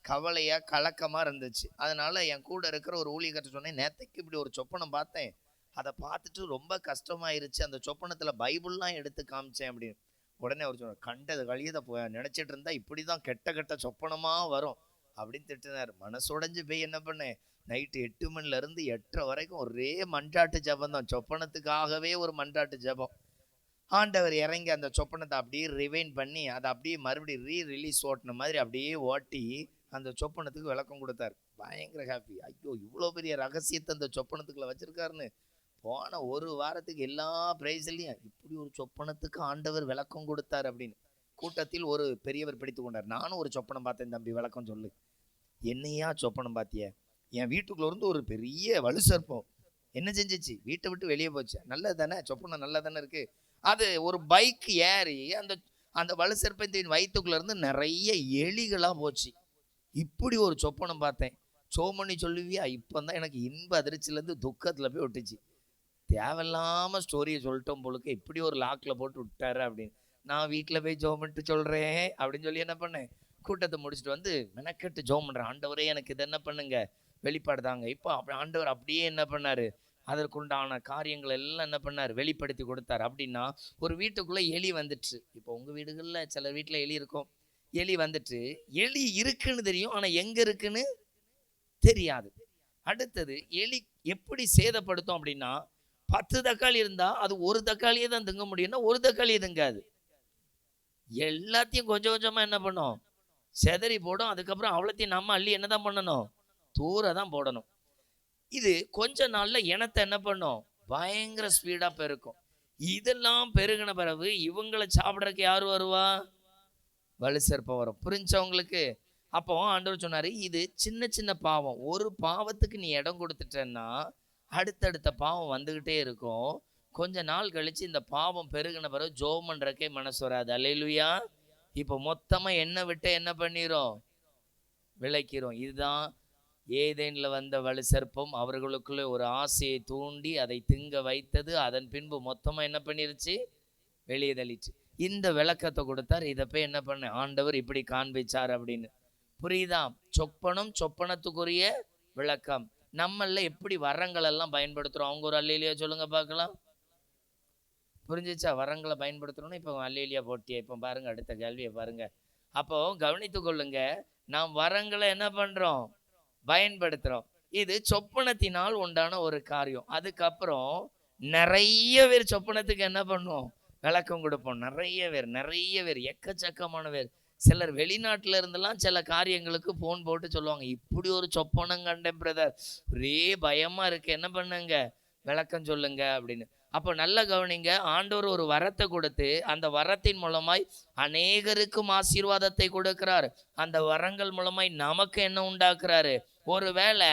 கவலையா கலக்கமா இருந்துச்சு. அதனால என் கூட இருக்கிற ஒரு ஊழியர்கிட்ட சொன்னேன், நேத்தைக்கு இப்படி ஒரு சொப்பனம் பார்த்தேன், அதை பார்த்துட்டு ரொம்ப கஷ்டமாயிருச்சு, அந்த சொப்பனத்துல பைபிள்லாம் எடுத்து காமிச்சேன் அப்படின்னு. உடனே அவர் சொன்னார், கண்டது கழியதை நினைச்சிட்டு இருந்தா இப்படிதான் கெட்ட கெட்ட சொப்பனமா வரும் அப்படின்னு திட்டினார். மனசுடைஞ்சு போய் என்ன பண்ணேன், நைட்டு 8 மணில இருந்து 8:30 வரைக்கும் ஒரே மன்றாட்டு ஜபம் தான். சொப்பனத்துக்காகவே ஒரு மன்றாட்டு ஜபம். ஆண்டவர் இறங்கி அந்த சொப்பனத்தை அப்படியே ரிவைன் பண்ணி அதை அப்படியே மறுபடியும் ரிலீஸ் ஓட்டின மாதிரி அப்படியே ஓட்டி அந்த சொப்பனத்துக்கு விளக்கம் கொடுத்தார். பயங்கர ஹாப்பி. ஐயோ, இவ்வளோ பெரிய ரகசியத்தை அந்த சொப்பனத்துக்குள்ள வச்சிருக்காருன்னு. போன ஒரு வாரத்துக்கு எல்லா பிரைஸ்லையும் இப்படி ஒரு சொப்பனத்துக்கு ஆண்டவர் விளக்கம் கொடுத்தார் அப்படின்னு கூட்டத்தில் ஒரு பெரியவர் பிடித்து கொண்டார். நானும் ஒரு சொப்பனம் பார்த்தேன், தம்பி விளக்கம் சொல்லு. என்னையா சொப்பனம் பார்த்திய? என் வீட்டுக்குள்ள இருந்து ஒரு பெரிய வலு சர்ப்பம் என்ன செஞ்சிச்சு? வீட்டை விட்டு வெளியே போச்சு. நல்லது தானே, சொப்பனம் நல்லா தானே இருக்கு. அது ஒரு பைக் ஏறி அந்த அந்த வலு சர்ப்பத்தின் வயிற்றுக்குள்ள இருந்து நிறைய எலிகளா போச்சு. இப்படி ஒரு சொப்பனம் பார்த்தேன். சோமணி சொல்லுவியா? இப்போதான் எனக்கு இன்ப அதிர்ச்சியிலேருந்து துக்கத்தில் போய் விட்டுச்சு. தேவையில்லாம ஸ்டோரியை சொல்லிட்டோம் போலுக்கு, இப்படி ஒரு லாக்ல போட்டு விட்டாரு அப்படின்னு. நான் வீட்டில் போய் ஜோம் பண்ணிட்டு சொல்றேன் அப்படின்னு சொல்லி என்ன பண்ணேன், கூட்டத்தை முடிச்சுட்டு வந்து மெனக்கெட்டு ஜோம் பண்றேன். ஆண்டவரே எனக்கு இது என்ன பண்ணுங்க, வெளிப்பாடு தாங்க. இப்போ ஆண்டவர் அப்படியே என்ன பண்ணாரு, அதற்குண்டான காரியங்கள் எல்லாம் என்ன பண்ணார், வெளிப்படுத்தி கொடுத்தார். அப்படின்னா ஒரு வீட்டுக்குள்ள எலி வந்துட்டு, இப்போ உங்க வீடுகளில் சில வீட்டில் எலி இருக்கும். எலி வந்துட்டு, எலி இருக்குன்னு தெரியும், ஆனா எங்க இருக்குன்னு தெரியாது. அடுத்தது எலி எப்படி சேதப்படுத்தும் அப்படின்னா, 10 தக்காளி இருந்தா அது ஒரு தக்காளியே தான் திங்க முடியும்னா ஒரு தக்காளியே திங்காது. எல்லாத்தையும் கொஞ்சம் கொஞ்சமா என்ன பண்ணும், செதறி போடும். அதுக்கப்புறம் அவ்வளோத்தையும் நம்ம அள்ளி என்னதான் பண்ணணும், தூர தான் போடணும். இது கொஞ்ச நாள்ல இனத்தை என்ன பண்ணும், பயங்கர ஸ்பீடா பெருக்கும். இதெல்லாம் பெருகின பிறகு இவங்களை சாப்பிடறதுக்கு யாரு வருவா? வலு சர்ப்பம் வரும். புரிஞ்சவங்களுக்கு? அப்போ ஆண்டவர் சொன்னாரு, இது சின்ன சின்ன பாவம், ஒரு பாவத்துக்கு நீ இடம் கொடுத்துட்டேன்னா அடுத்தடுத்த பாவம் வந்துகிட்டே இருக்கும். கொஞ்ச நாள் கழிச்சு இந்த பாவம் பெருகின பிறகு ஜோம் பண்றக்கே மனசு வராது. அல்லேலூயா. இப்போ மொத்தமா என்ன விட்டு என்ன பண்ணிரும், விளைக்கிறோம். இதுதான் ஏதேன்ல வந்த வலு சர்ப்பம் அவர்களுக்குள்ளே ஒரு ஆசையை தூண்டி அதை திங்க வைத்தது. அதன் பின்பு மொத்தமா என்ன பண்ணிருச்சு, வெளியே தள்ளிச்சு. இந்த விளக்கத்தை கொடுத்தார். இதை போய் என்ன பண்ண, ஆண்டவர் இப்படி காண்பிச்சார் அப்படின்னு. புரியுதா? சொப்பனம், சொப்பனத்துக்குரிய விளக்கம். நம்மள எப்படி வரங்கள் எல்லாம் பயன்படுத்துறோம்? அவங்க ஒரு அல்லேலூயா சொல்லுங்க பார்க்கலாம். புரிஞ்சிச்சா? வரங்களை பயன்படுத்தணும்னு இப்போ அல்லேலியா போட்டியே. இப்போ பாருங்க, அடுத்த கேள்வியை பாருங்க. அப்போ கவனித்து கொள்ளுங்க, நாம் வரங்களை என்ன பண்றோம்? பயன்படுத்துறோம். இது சொப்பனத்தினால் உண்டான ஒரு காரியம். அதுக்கப்புறம் நிறைய பேர் சொப்பனத்துக்கு என்ன பண்ணுவோம்? விளக்கம் கொடுப்போம். நிறைய பேர் எக்கச்சக்கமான பேர். சிலர் வெளிநாட்டுல இருந்தெல்லாம் சில காரியங்களுக்கு போன் போட்டு சொல்லுவாங்க, இப்படி ஒரு சொப்பனம் கண்டேன் பிரதர், ஒரே பயமா இருக்கு, என்ன பண்ணுங்க, விளக்கம் சொல்லுங்க அப்படின்னு. அப்போ நல்ல கவனிங்க, ஆண்டவர் ஒரு வரத்தை கொடுத்து அந்த வரத்தின் மூலமாய் அநேகருக்கும் ஆசீர்வாதத்தை கொடுக்கிறார். அந்த வரங்கள் மூலமாய் நமக்கு என்ன உண்டாக்குறாரு? ஒருவேளை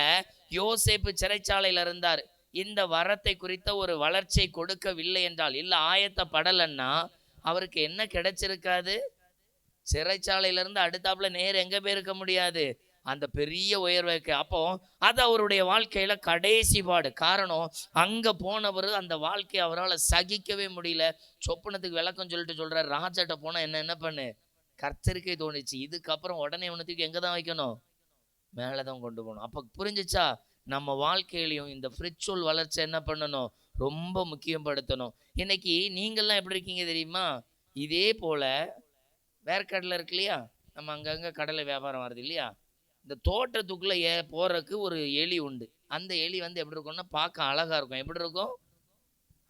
யோசேப்பு சிறைச்சாலையில் இருந்தார், இந்த வரத்தை குறித்த ஒரு வளர்ச்சியை கொடுக்கவில்லை என்றால், இல்லை ஆயத்தப்படலைன்னா அவருக்கு என்ன கிடைச்சிருக்காது? சிறைச்சாலையிலிருந்து அடுத்தாப்புல நேர் எங்க போயிருக்க முடியாது? அந்த பெரிய உயர்வுக்கு. அப்போ அது அவருடைய வாழ்க்கையில கடைசி பாடு. காரணம், அங்க போனவர் அந்த வாழ்க்கையை அவரால் சகிக்கவே முடியல. சொப்பனத்துக்கு விளக்கம் சொல்லிட்டு சொல்றாரு, ராஜாட்ட போனா என்ன பண்ணு, கர்த்தருக்கே தோணுச்சு, இதுக்கப்புறம் உடனே உனத்துக்கு எங்க தான் வைக்கணும்? மேலதான் கொண்டு போகணும். அப்ப புரிஞ்சுச்சா? நம்ம வாழ்க்கையிலையும் இந்த ஃப்ரிச்சுவல் வளர்ச்சி என்ன பண்ணணும்? ரொம்ப முக்கியப்படுத்தணும். இன்னைக்கு நீங்கள்லாம் எப்படி இருக்கீங்க தெரியுமா? இதே போல வேர்க்கடலை இருக்கு இல்லையா, நம்ம அங்கங்கே கடலை வியாபாரம் வருது இல்லையா, இந்த தோட்டத்துக்குள்ளே போகிறதுக்கு ஒரு எலி உண்டு. அந்த எலி வந்து எப்படி இருக்கும்னா பார்க்க அழகாக இருக்கும். எப்படி இருக்கும்?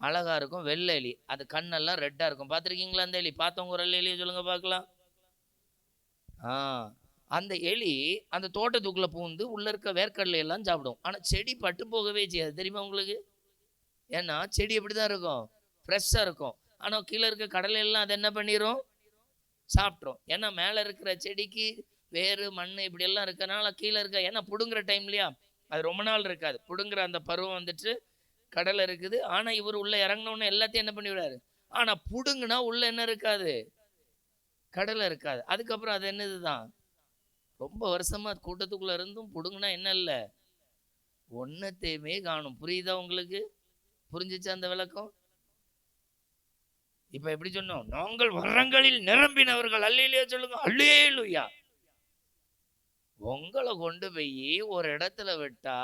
அழகாக இருக்கும். வெள்ளை எலி, அது கண்ணெல்லாம் ரெட்டாக இருக்கும். பார்த்துருக்கீங்களா அந்த எலி? பார்த்தவங்க ஒரு எலியை சொல்லுங்கள் பார்க்கலாம். அந்த எலி அந்த தோட்டத்துக்குள்ளே பூந்து உள்ளே இருக்க வேர்க்கடலை எல்லாம் சாப்பிடும். ஆனால் செடி பட்டு போகவே செய்யாது, தெரியுமா உங்களுக்கு? ஏன்னா செடி எப்படி தான் இருக்கும்? ஃப்ரெஷ்ஷாக இருக்கும். ஆனால் கீழே இருக்க கடலை எல்லாம் அது என்ன பண்ணிடும்? சாப்பிட்றோம். ஏன்னா மேலே இருக்கிற செடிக்கு வேறு மண் இப்படி எல்லாம் இருக்கனால கீழே இருக்க, ஏன்னா புடுங்குற டைம்லையா அது ரொம்ப நாள் இருக்காது. புடுங்குற அந்த பருவம் வந்துட்டு கடலை இருக்குது. ஆனால் இவர் உள்ள இறங்கினோன்னு எல்லாத்தையும் என்ன பண்ணிவிடாரு. ஆனால் புடுங்குனா உள்ள என்ன இருக்காது? கடலை இருக்காது. அதுக்கப்புறம் அது என்னது தான், ரொம்ப வருஷமா கூட்டத்துக்குள்ள இருந்தும் புடுங்குனா என்ன இல்லை, ஒன்னத்தையுமே காணும். புரியுதா உங்களுக்கு? புரிஞ்சிச்சு அந்த விளக்கம்? இப்ப எப்படி சொன்னோம்? நாங்கள் வரங்களில் நிரம்பினவர்கள். அல்லேலூயா சொல்லுங்க. அல்லேலூயா. உங்களை கொண்டு போய் ஒரு இடத்துல விட்டா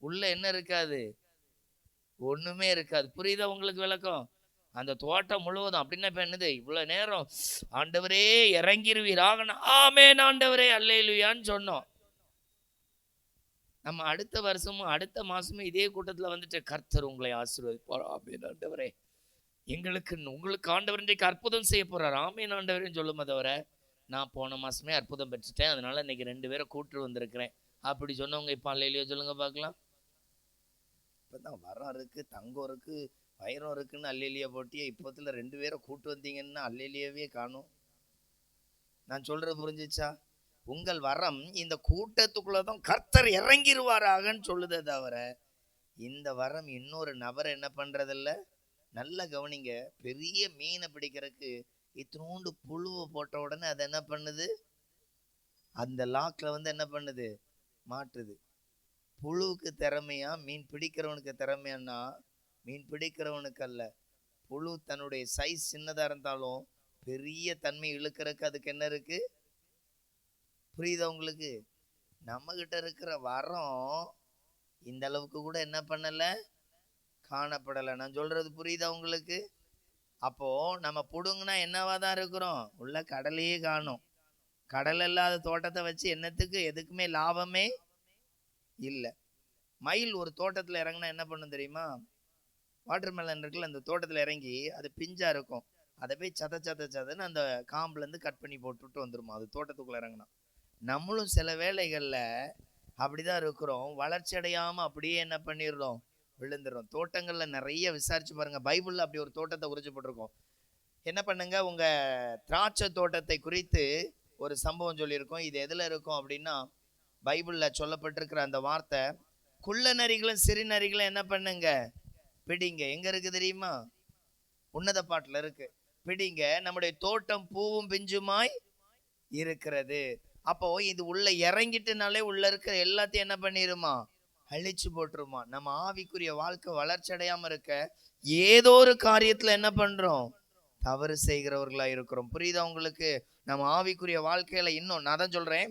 உள்ள என்ன இருக்காது? ஒண்ணுமே இருக்காது. புரியுதா உங்களுக்கு விளக்கம்? அந்த தோட்டம் முழுவதும் அப்படின்னா இப்ப என்னது, இவ்வளவு நேரம் ஆண்டவரே இறங்கிருவீராக, ஆமென் ஆண்டவரே அல்லேலூயான்னு சொன்னோம். நம்ம அடுத்த வருஷமும் அடுத்த மாசமும் இதே கூட்டத்துல வந்துட்டு, கர்த்தர் உங்களை ஆசீர்வதிப்பார், ஆமென் ஆண்டவரே, உங்களுக்கு ஆண்டவர் இன்றைக்கு அற்புதம் செய்ய போறார், ஆமென் ஆண்டவரேன்னு சொல்லுமே தவிர, நான் போன மாசமே அற்புதம் பெற்றுட்டேன், அதனால இன்னைக்கு 2 பேரை கூட்டு வந்திருக்கிறேன் அப்படி சொன்னவங்க இப்ப அல்லேலூயா சொல்லுங்க பார்க்கலாம். இப்பதான் வரம் இருக்கு, தங்கம் இருக்கு, வைரம் இருக்குன்னு அல்லேலூயா போட்டியே, இப்போத்துல 2 பேரை கூட்டு வந்தீங்கன்னா அல்லேலூயாவே காணும். நான் சொல்றது புரிஞ்சிச்சா? உங்கள் வரம் இந்த கூட்டத்துக்குள்ளதான் கர்த்தர் இறங்கிருவாராகன்னு சொல்லுதே தவிர, இந்த வரம் இன்னொரு நபரை என்ன பண்றதில்ல. நல்லா கவனிங்க, பெரிய மீனை பிடிக்கிறதுக்கு இத்தினோண்டு புழுவை போட்ட உடனே அது என்ன பண்ணுது? அந்த லாக்ல வந்து என்ன பண்ணுது? மாட்டுது. புழுவுக்கு திறமையா மீன் பிடிக்கிறவனுக்கு திறமையானா? மீன் பிடிக்கிறவனுக்கு அல்ல. புழு தன்னுடைய சைஸ் சின்னதா இருந்தாலும் பெரிய தன்மை இழுக்கிறதுக்கு அதுக்கு என்ன இருக்கு? புரியுதா உங்களுக்கு? நம்ம கிட்ட இருக்கிற வரம் இந்த அளவுக்கு கூட என்ன பண்ணல, காணப்படலை. நான் சொல்றது புரியுதா உங்களுக்கு? அப்போ நம்ம புடுங்கினா என்னவாதான் இருக்கிறோம்? உள்ள கடலையே காணும். கடல் இல்லாத தோட்டத்தை வச்சு என்னத்துக்கு, எதுக்குமே லாபமே இல்லை. மயில் ஒரு தோட்டத்துல இறங்கினா என்ன பண்ணும் தெரியுமா? வாட்டர் மெலன் இருக்குல்ல, அந்த தோட்டத்துல இறங்கி அது பிஞ்சா இருக்கும், அதை போய் சதன்னு அந்த காம்புல இருந்து கட் பண்ணி போட்டுட்டு வந்துருமா அது தோட்டத்துக்குள்ள இறங்கினா. நம்மளும் சில வேளைகள்ல அப்படிதான் இருக்கிறோம், வளர்ச்சி அடையாம அப்படியே என்ன பண்ணிடுறோம்? விழுந்துடும். தோட்டங்கள்ல நிறைய விசாரிச்சு பாருங்க, பைபிள்ல அப்படி ஒரு தோட்டத்தை குறிச்சு போட்டிருக்கோம். என்ன பண்ணுங்க, உங்க திராட்சை தோட்டத்தை குறித்து ஒரு சம்பவம் சொல்லியிருக்கோம். இது எதுல இருக்கும் அப்படின்னா, பைபிள்ல சொல்லப்பட்டிருக்கிற அந்த வார்த்தை, குள்ள நரிகளும் சிறு நரிகளும் என்ன பண்ணுங்க, பிடிங்க. எங்க இருக்கு தெரியுமா? உன்னத பாட்டுல இருக்கு. பிடிங்க, நம்முடைய தோட்டம் பூவும் பிஞ்சுமாய் இருக்கிறது. அப்போ இது உள்ள இறங்கிட்டுனாலே உள்ள இருக்கிற எல்லாத்தையும் என்ன பண்ணிருமா? அழிச்சு போட்டுருமா. நம்ம ஆவிக்குரிய வாழ்க்கை வளர்ச்சி அடையாம இருக்க ஏதோ ஒரு காரியத்துல என்ன பண்றோம்? தவறு செய்கிறவர்களா இருக்கிறோம். புரியுதா உங்களுக்கு? நம்ம ஆவிக்குரிய வாழ்க்கையில இன்னும் நான் தான் சொல்றேன்,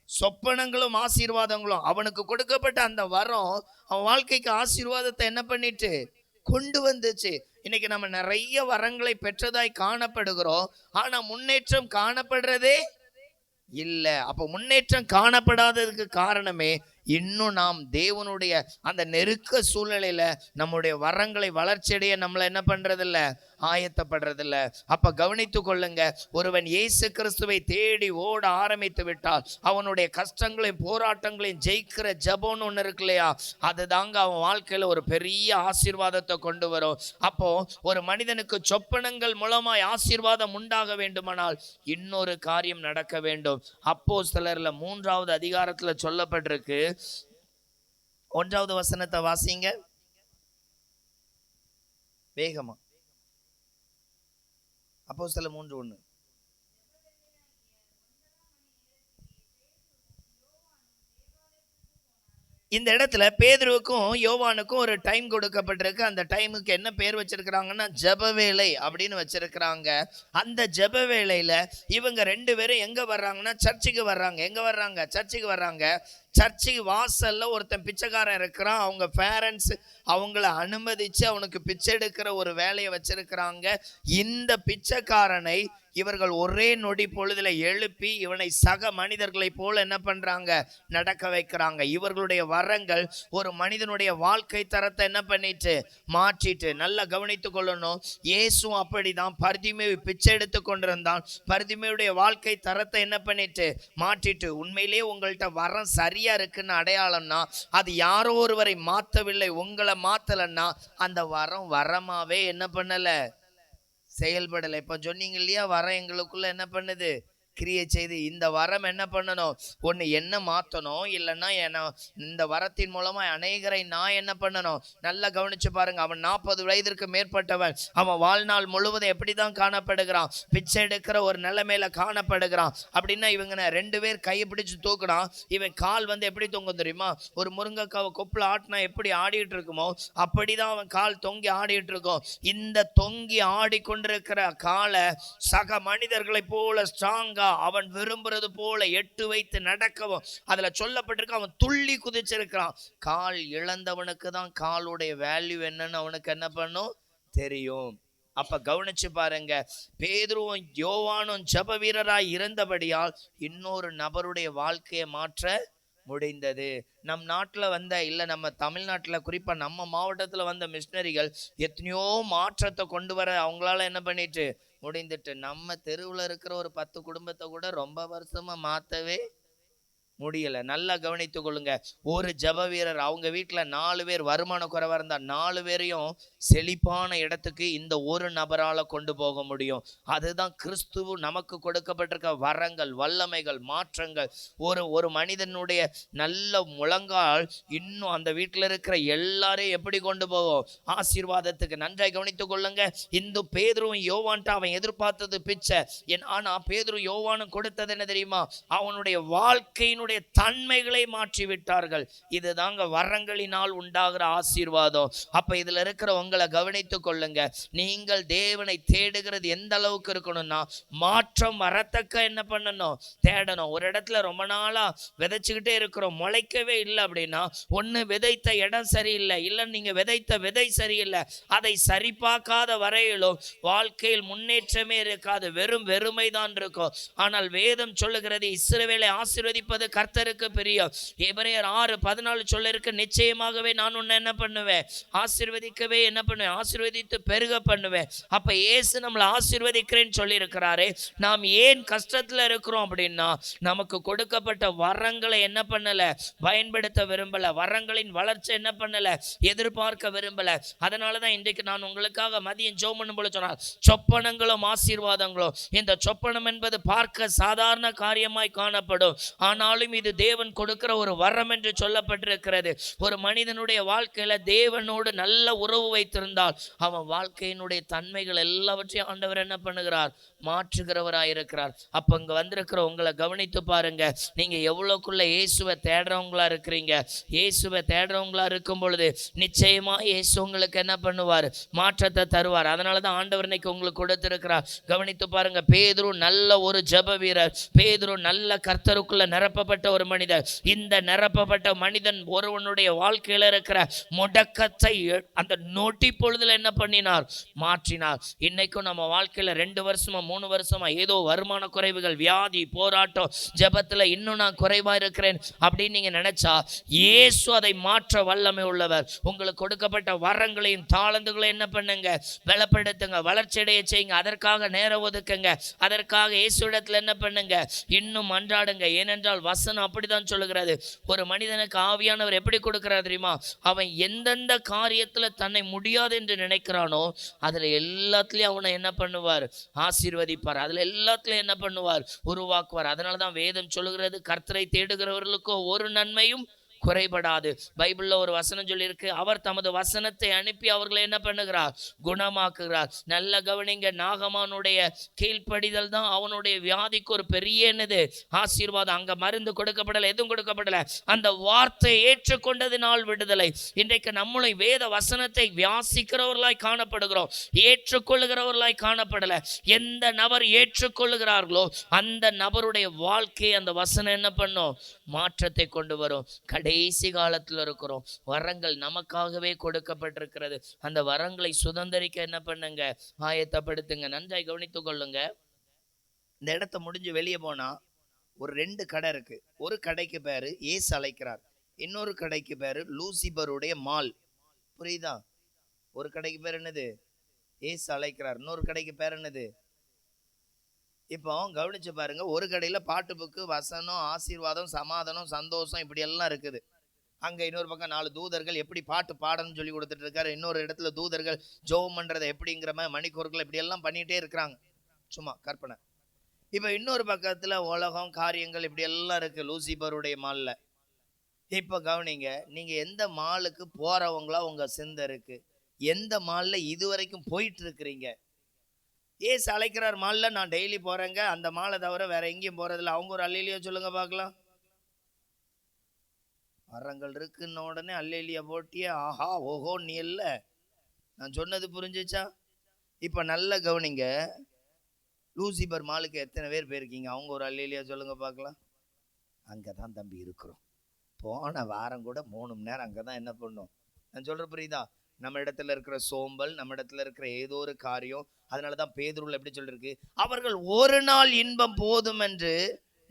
சொப்பனங்களும் ஆசீர்வாதங்களும் அவனுக்கு கொடுக்கப்பட்ட அந்த வரம் அவன் வாழ்க்கைக்கு ஆசீர்வாதத்தை என்ன பண்ணிட்டு கொண்டு வந்துச்சு. இன்னைக்கு நம்ம நிறைய வரங்களை பெற்றதாய் காணப்படுகிறோம், ஆனா முன்னேற்றம் காணப்படுறதே இல்ல. அப்ப முன்னேற்றம் காணப்படாததுக்கு காரணமே இன்னும் நாம் தேவனுடைய அந்த நெருக்க சூழ்நிலையில நம்முடைய வரங்களை வளர்ச்சியடைய நம்மள என்ன பண்றதில்ல, ஆயத்தப்படுறதில்ல. அப்ப கவனித்து கொள்ளுங்க, ஒருவன் இயேசு கிறிஸ்துவை தேடி ஓட ஆரம்பித்து விட்டால் அவனுடைய கஷ்டங்களையும் போராட்டங்களையும் ஜெயிக்கிற ஜெபம்னு ஒண்ணு இருக்கு இல்லையா, அதுதாங்க அவன் வாழ்க்கையில ஒரு பெரிய ஆசீர்வாதத்தை கொண்டு வரும். அப்போ ஒரு மனிதனுக்கு சொப்பனங்கள் மூலமாய் ஆசீர்வாதம் உண்டாக வேண்டுமானால் இன்னொரு காரியம் நடக்க வேண்டும். அப்போஸ்தலர்ல 3வது அதிகாரத்துல சொல்லப்பட்டிருக்கு. 1வது வசனத்தை வாசிங்க வேகமா. அப்போஸ்தலர் 3:1. இந்த இடத்துல பேதுருவுக்கும் யோவானுக்கும் ஒரு டைம் கொடுக்கப்பட்டிருக்கு. அந்த டைமுக்கு என்ன பேர் வச்சிருக்கிறாங்கன்னா ஜெப வேளை அப்படின்னு வச்சிருக்கிறாங்க. அந்த ஜெப வேளையில இவங்க 2 பேரும் எங்க வர்றாங்கன்னா சர்ச்சுக்கு வர்றாங்க. எங்க வர்றாங்க? சர்ச்சுக்கு வர்றாங்க. சர்ச்சுக்கு வாசல்ல ஒருத்தன் பிச்சைக்காரன் இருக்கிறான். அவங்க பேரண்ட்ஸ் அவங்கள அனுமதிச்சு அவனுக்கு பிச்சை எடுக்கிற ஒரு வேலையை வச்சிருக்கிறாங்க. இந்த பிச்சைக்காரனை இவர்கள் ஒரே நொடி பொழுதுல எழுப்பி இவனை சக மனிதர்களை போல என்ன பண்றாங்க, நடக்க வைக்கிறாங்க. இவர்களுடைய வரங்கள் ஒரு மனிதனுடைய வாழ்க்கை தரத்தை என்ன பண்ணிட்டு மாற்றிட்டு. நல்லா கவனித்துக் கொள்ளணும், இயேசுவும் அப்படிதான் பர்திமேயு பிச்சை எடுத்து கொண்டிருந்தான். பர்திமேயுடைய வாழ்க்கை தரத்தை என்ன பண்ணிட்டு மாற்றிட்டு. உண்மையிலேயே உங்கள்கிட்ட வரம் சரியா இருக்குன்னு அடையாளம்னா அது யாரோ ஒருவரை மாத்தவில்லை, உங்களை மாத்தலன்னா அந்த வரம் வரமாவே என்ன பண்ணல, செயல்படலை. இப்ப சொன்னீங்க இல்லையா, வரம் எங்களுக்குள்ள என்ன பண்ணுது, கிரியை செய்து. இந்த வரம் என்ன பண்ணணும், ஒன்று என்ன மாற்றணும், இல்லைன்னா இந்த வரத்தின் மூலமா அநேகரை நான் என்ன பண்ணணும். நல்லா கவனிச்சு பாருங்க, அவன் 40 வயதிற்கு மேற்பட்டவன். அவன் வாழ்நாள் முழுவதும் எப்படி தான் காணப்படுகிறான், பிச்சை எடுக்கிற ஒரு நிலைமையில காணப்படுகிறான். அப்படின்னா இவங்க 2 பேர் கையை பிடிச்சு தூக்குறான். இவன் கால் எப்படி தொங்கும் தெரியுமா, ஒரு முருங்கைக்காவை கொப்புல ஆட்டினா எப்படி ஆடிட்டு இருக்குமோ அப்படிதான் அவன் கால் தொங்கி ஆடிட்டு இருக்கும். இந்த தொங்கி ஆடிக்கொண்டிருக்கிற காலை சக மனிதர்களை போல ஸ்ட்ராங்கா அவன் விரும்புறது போல 8 வைத்து நடக்கவும் அதுல சொல்லப்பட்டிருக்கு. அவன் துள்ளி குதிச்சிருக்கிறான். கால் இழந்தவனுக்கு தான் காலுடைய வேல்யூ என்னன்னு அவனுக்கு என்ன பண்ணும் தெரியும். அப்ப கவனிச்சு பாருங்க, பேதுருவும் யோவானும் ஜெப வீரராய் இருந்தபடியால் இன்னொரு நபருடைய வாழ்க்கையை மாற்ற முடிந்தது. நம் நாட்டில் இல்ல நம்ம தமிழ்நாட்டில் குறிப்பா நம்ம மாவட்டத்தில் வந்த மிஷினரிகள் எத்தனையோ மாற்றத்தை கொண்டு வர அவங்களால என்ன பண்ணிட்டு முடிந்துட்டு. நம்ம தெருவில் இருக்கிற ஒரு 10 குடும்பத்தை கூட ரொம்ப வருஷமா மாத்தவே முடியல. நல்லா கவனித்துக் கொள்ளுங்க, ஒரு ஜெப வீரர் அவங்க வீட்டுல 4 பேர் வருமான குறைவா இருந்தா 4 பேரையும் செழிப்பான இடத்துக்கு இந்த ஒரு நபரால கொண்டு போக முடியும். அதுதான் கிறிஸ்துவ நமக்கு கொடுக்கப்பட்டிருக்க வரங்கள், வல்லமைகள், மாற்றங்கள். ஒரு மனிதனுடைய நல்ல முழங்கால் இன்னும் அந்த வீட்டுல இருக்கிற எல்லாரையும் எப்படி கொண்டு போகும், ஆசீர்வாதத்துக்கு. நன்றாய் கவனித்துக் கொள்ளுங்க, இந்த பேதுருவும் யோவான்ட்ட அவன் எதிர்பார்த்தது பிச்சை. ஆனா பேதுரு யோவானும் கொடுத்தது என்ன தெரியுமா, அவனுடைய வாழ்க்கையினுடைய தன்மைகளை மாற்றி விட்டார்கள். இதுதாங்க வரங்களினால் உண்டாகிற ஆசீர்வாதம். அப்ப இதுல இருக்கிற உங்களை கவனித்துக் கொள்ளுங்க, நீங்கள் தேவனை தேடுகிறது எந்த அளவுக்கு இருக்கணும்னா மாற்றம் வரத்தக்க என்ன பண்ணணும், தேடணும். ஒரு இடத்துல ரொம்ப நாளா விதைச்சுக்கிட்டே இருக்கிறோம், முளைக்கவே இல்லை அப்படின்னா ஒண்ணு விதைத்த இடம் சரியில்லை, இல்ல நீங்க விதைத்த விதை சரியில்லை. அதை சரி பார்க்காத வரையிலும் வாழ்க்கையில் முன்னேற்றமே இருக்காது, வெறுமைதான் இருக்கும். ஆனால் வேதம் சொல்லுகிறது, இஸ்ரவேலை ஆசீர்வதிப்பது கர்த்தருக்கு பிரியம். எபிரேயர் 6:14 சொல்ல இருக்கு, நிச்சயமாகவே நான் உன்னை என்ன பண்ணுவேன், ஆசீர்வதிக்கவே என்ன பண்ணுவேன், ஆசீர்வதித்து பெருக பண்ணுவேன். அப்ப இயேசு நம்மளை ஆசீர்வதிக்கிறேன்னு சொல்லி இருக்கிறாரு. நாம் ஏன் கஷ்டத்துல இருக்கிறோம் அப்படின்னா நமக்கு கொடுக்கப்பட்ட வரங்களை என்ன பண்ணல, பயன்படுத்த விரும்பல, வரங்களின் வளர்ச்சி என்ன பண்ணல, எதிர்பார்க்க விரும்பல. அதனாலதான் இன்றைக்கு நான் உங்களுக்காக மதியம் ஜெபம் பண்ணும் போல சொன்னார், சொப்பனங்களும் ஆசீர்வாதங்களும். இந்த சொப்பனம் என்பது பார்க்க சாதாரண காரியமாய் காணப்படும், ஆனாலும் இது தேவன் கொடுக்கிற ஒரு வரம் என்று சொல்லப்பட்டிருக்கிறது. ஒரு மனிதனுடைய வாழ்க்கையில தேவனோடு நல்ல உறவு வைத்திருந்தால் அவன் வாழ்க்கையினுடைய தன்மைகள் எல்லாவற்றையும் ஆண்டவர் என்ன பண்ணுகிறார், மாற்றுகிறவராயிருக்கிறார். அப்ப இங்க வந்திருக்கிற உங்களை கவனித்து பாருங்க, நீங்க எவ்வளவுக்குள்ள இயேசுவை தேடுறவங்களா இருக்கிறீங்க. இயேசுவை தேடுறவங்களா இருக்கும் பொழுது நிச்சயமா இயேசு உங்களுக்கு என்ன பண்ணுவார், மாற்றத்தை தருவார். அதனாலதான் ஆண்டவர் இன்னைக்கு உங்களுக்கு கொடுத்திருக்கிறார். கவனித்து பாருங்க, பேதுரு நல்ல ஒரு ஜெப வீரர், பேதுரு நல்ல கர்த்தருக்குள்ள நிரப்ப நிரப்பப்பட்ட ஒரு மனிதன். இந்த நிரப்பப்பட்ட மனிதன் ஒருவனுடைய வாழ்க்கையில இருக்கிற முடக்கத்தை அந்த நொடி பொழுதுல என்ன பண்ணினார்? மாற்றினார். இன்னைக்கும் நம்ம வாழ்க்கையில 2 வருஷமா 3 வருஷமா ஏதோ வருமான குறைவுகள், வியாதி, போராட்டம், ஜெபத்துல இன்னும் நான் குறைவா இருக்கிறேன் அப்படின்னு நீங்க நினைச்சா, இயேசு அதை மாற்ற வல்லமை உள்ளவர். உங்களுக்கு கொடுக்கப்பட்ட வரங்களையும் தாளந்துகளையும் என்ன பண்ணுங்க? பலப்படுத்துங்க, வளர்ச்சியடைய செய்யுங்க. அதற்காக நேரம் ஒதுக்குங்க. அதற்காக இயேசு இடத்துல என்ன பண்ணுங்க? இன்னும் மன்றாடுங்க. ஏனென்றால் வசனம் அப்படிதான் சொல்லுகிறது. ஒரு மனிதனுக்கு ஆவியானவர் எப்படி கொடுக்கிறார் தெரியுமா? அவன் எந்தெந்த காரியத்துல தன்னை முடியாது என்று நினைக்கிறானோ அதுல எல்லாத்துலயும் அவனை என்ன பண்ணுவார்? ஆசீர்வதிப்பார். அதுல எல்லாத்துலயும் என்ன பண்ணுவார்? உருவாக்குவார். அதனாலதான் வேதம் சொல்லுகிறது, கர்த்தரை தேடுகிறவர்களுக்கோ ஒரு நன்மையும் குறைபடாது. பைபிள்ல ஒரு வசனம் சொல்லியிருக்கு, அவர் தமது வசனத்தை அனுப்பி அவர்களை என்ன பண்ணுகிறார்? குணமாக்குகிறார். நல்ல கவனிங்க, நாகமானுடைய கீழ்ப்படிதல் தான் அவனுடைய வியாதிக்கு ஒரு பெரிய என்னது? ஆசீர்வாதம். அங்க மருந்து கொடுக்கப்படல, எதுவும் கொடுக்கப்படல, அந்த வார்த்தையை ஏற்றுக்கொண்டதினால் விடுதலை. இன்றைக்கு நம்மளை வேத வசனத்தை வாசிக்கிறவர்களாய் காணப்படுகிறோம், ஏற்றுக்கொள்ளுகிறவர்களாய் காணப்படல. எந்த நபர் ஏற்றுக்கொள்ளுகிறார்களோ அந்த நபருடைய வாழ்க்கை அந்த வசனம் என்ன பண்ணும்? மாற்றத்தை கொண்டு வரும். கடைசி காலத்தில் இருக்கிறோம். வரங்கள் நமக்காகவே கொடுக்கப்பட்டிருக்கிறது. அந்த வரங்களை சுதந்திரிக்க என்ன பண்ணுங்க? ஆயத்தப்படுத்துங்க. நன்றாய் கவனித்துக் கொள்ளுங்க. இந்த இடத்த முடிஞ்சு வெளியே போனா ஒரு 2 கடை இருக்கு. ஒரு கடைக்கு பேரு இயேசு அழைக்கிறார், இன்னொரு கடைக்கு பேரு லூசிபருடைய மால். புரியுதா? ஒரு கடைக்கு பேர் என்னது? இயேசு அழைக்கிறார். இன்னொரு கடைக்கு பேர் என்னது? இப்போ கவனிச்சு பாருங்க. ஒரு கடையில பாட்டு புக்கு, வசனம், ஆசீர்வாதம், சமாதானம், சந்தோஷம் இப்படி எல்லாம் இருக்குது. அங்க இன்னொரு பக்கம் 4 தூதர்கள் எப்படி பாட்டு பாடணும்னு சொல்லி கொடுத்துட்டு இருக்காரு. இன்னொரு இடத்துல தூதர்கள் ஜெபம் பண்றதை எப்படிங்கிற மாதிரி மணிக்கூறுகள் இப்படி எல்லாம் பண்ணிட்டே இருக்கிறாங்க. சும்மா கற்பனை. இப்ப இன்னொரு பக்கத்துல உலகம், காரியங்கள் இப்படி எல்லாம் இருக்கு லூசிபருடைய மால்ல. இப்ப கவனிங்க, நீங்க எந்த மாலுக்கு போறவங்களா உங்க சிந்தை இருக்கு? எந்த மால்ல இதுவரைக்கும் போயிட்டு இருக்கிறீங்க? ஏசு அழைக்கிறார் மால்ல, நான் டெய்லி போறேங்க, அந்த மாலை தவிர வேற எங்கேயும் போறதில்ல. அவங்க ஒரு அல்லேலியா சொல்லுங்க பார்க்கலாம். வரங்கள் இருக்குன்னு உடனே அல்லேலியா போட்டியே ஆஹா ஓஹோ நீ இல்ல. நான் சொன்னது புரிஞ்சுச்சா? இப்ப நல்ல கவனிங்க, லூசிபர் மாலுக்கு எத்தனை பேர் போயிருக்கீங்க? அவங்க ஒரு அல்லேலியா சொல்லுங்க பார்க்கலாம். அங்கதான் தம்பி இருக்கிறோம். போன வாரம் கூட 3 மணி நேரம் அங்கதான் என்ன பண்ணோம். நான் சொல்ற புரியுதா? நம்ம இடத்துல இருக்கிற சோம்பல், நம்ம இடத்துல இருக்கிற ஏதோ ஒரு காரியம். அதனாலதான் பேதுருல எப்படி சொல்லிருக்கு, அவர்கள் ஒரு நாள் இன்பம் போதும் என்று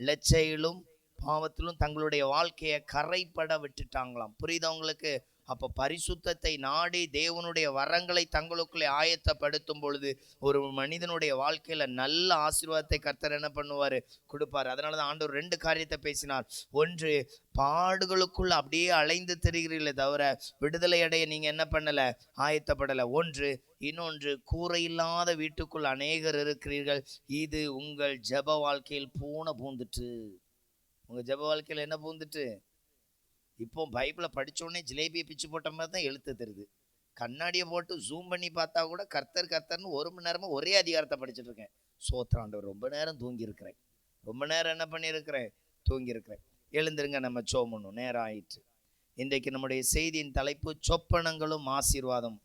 லட்சையிலும் பாவத்திலும் தங்களுடைய வாழ்க்கையை கரைப்பட விட்டுட்டாங்களாம். புரியுதா உங்களுக்கு? அப்ப பரிசுத்தத்தை நாடி தேவனுடைய வரங்களை தங்களுக்குள்ளே ஆயத்தப்படுத்தும் பொழுது ஒரு மனிதனுடைய வாழ்க்கையில நல்ல ஆசீர்வாதத்தை கர்த்தர் என்ன பண்ணுவாரு? கொடுப்பாரு. அதனாலதான் ஆண்டவர் 2 காரியத்தை பேசினார். ஒன்று, பாடுகளுக்குள்ள அப்படியே அலைந்து திரிகிறீர்களே தவிர விடுதலை அடைய நீங்க என்ன பண்ணல? ஆயத்தப்படல. ஒன்று. இன்னொன்று, கூரை இல்லாத வீட்டுக்குள் அநேகர் இருக்கிறீர்கள். இது உங்கள் ஜெப வாழ்க்கையில் பூந்துட்டு. உங்க ஜெப வாழ்க்கையில என்ன பூந்துட்டு? இப்போ பைபிளை படிச்சோடனே ஜிலேபியை பிச்சு போட்ட மாதிரி தான் எழுத்து தருது. கண்ணாடியை போட்டு ஜூம் பண்ணி பார்த்தா கூட கர்த்தர் கர்த்தர்னு 1 மணி நேரமா ஒரே அதிகாரத்தை படிச்சுட்டு இருக்கேன். சோத்ராண்டவர், ரொம்ப நேரம் தூங்கி இருக்கிறேன். ரொம்ப நேரம் என்ன பண்ணியிருக்கிறேன்? தூங்கி இருக்கிறேன். எழுந்திருங்க, நம்ம சோமணும், நேரம் ஆயிற்று. இன்றைக்கு நம்முடைய செய்தியின் தலைப்பு சொப்பனங்களும் ஆசீர்வாதம்.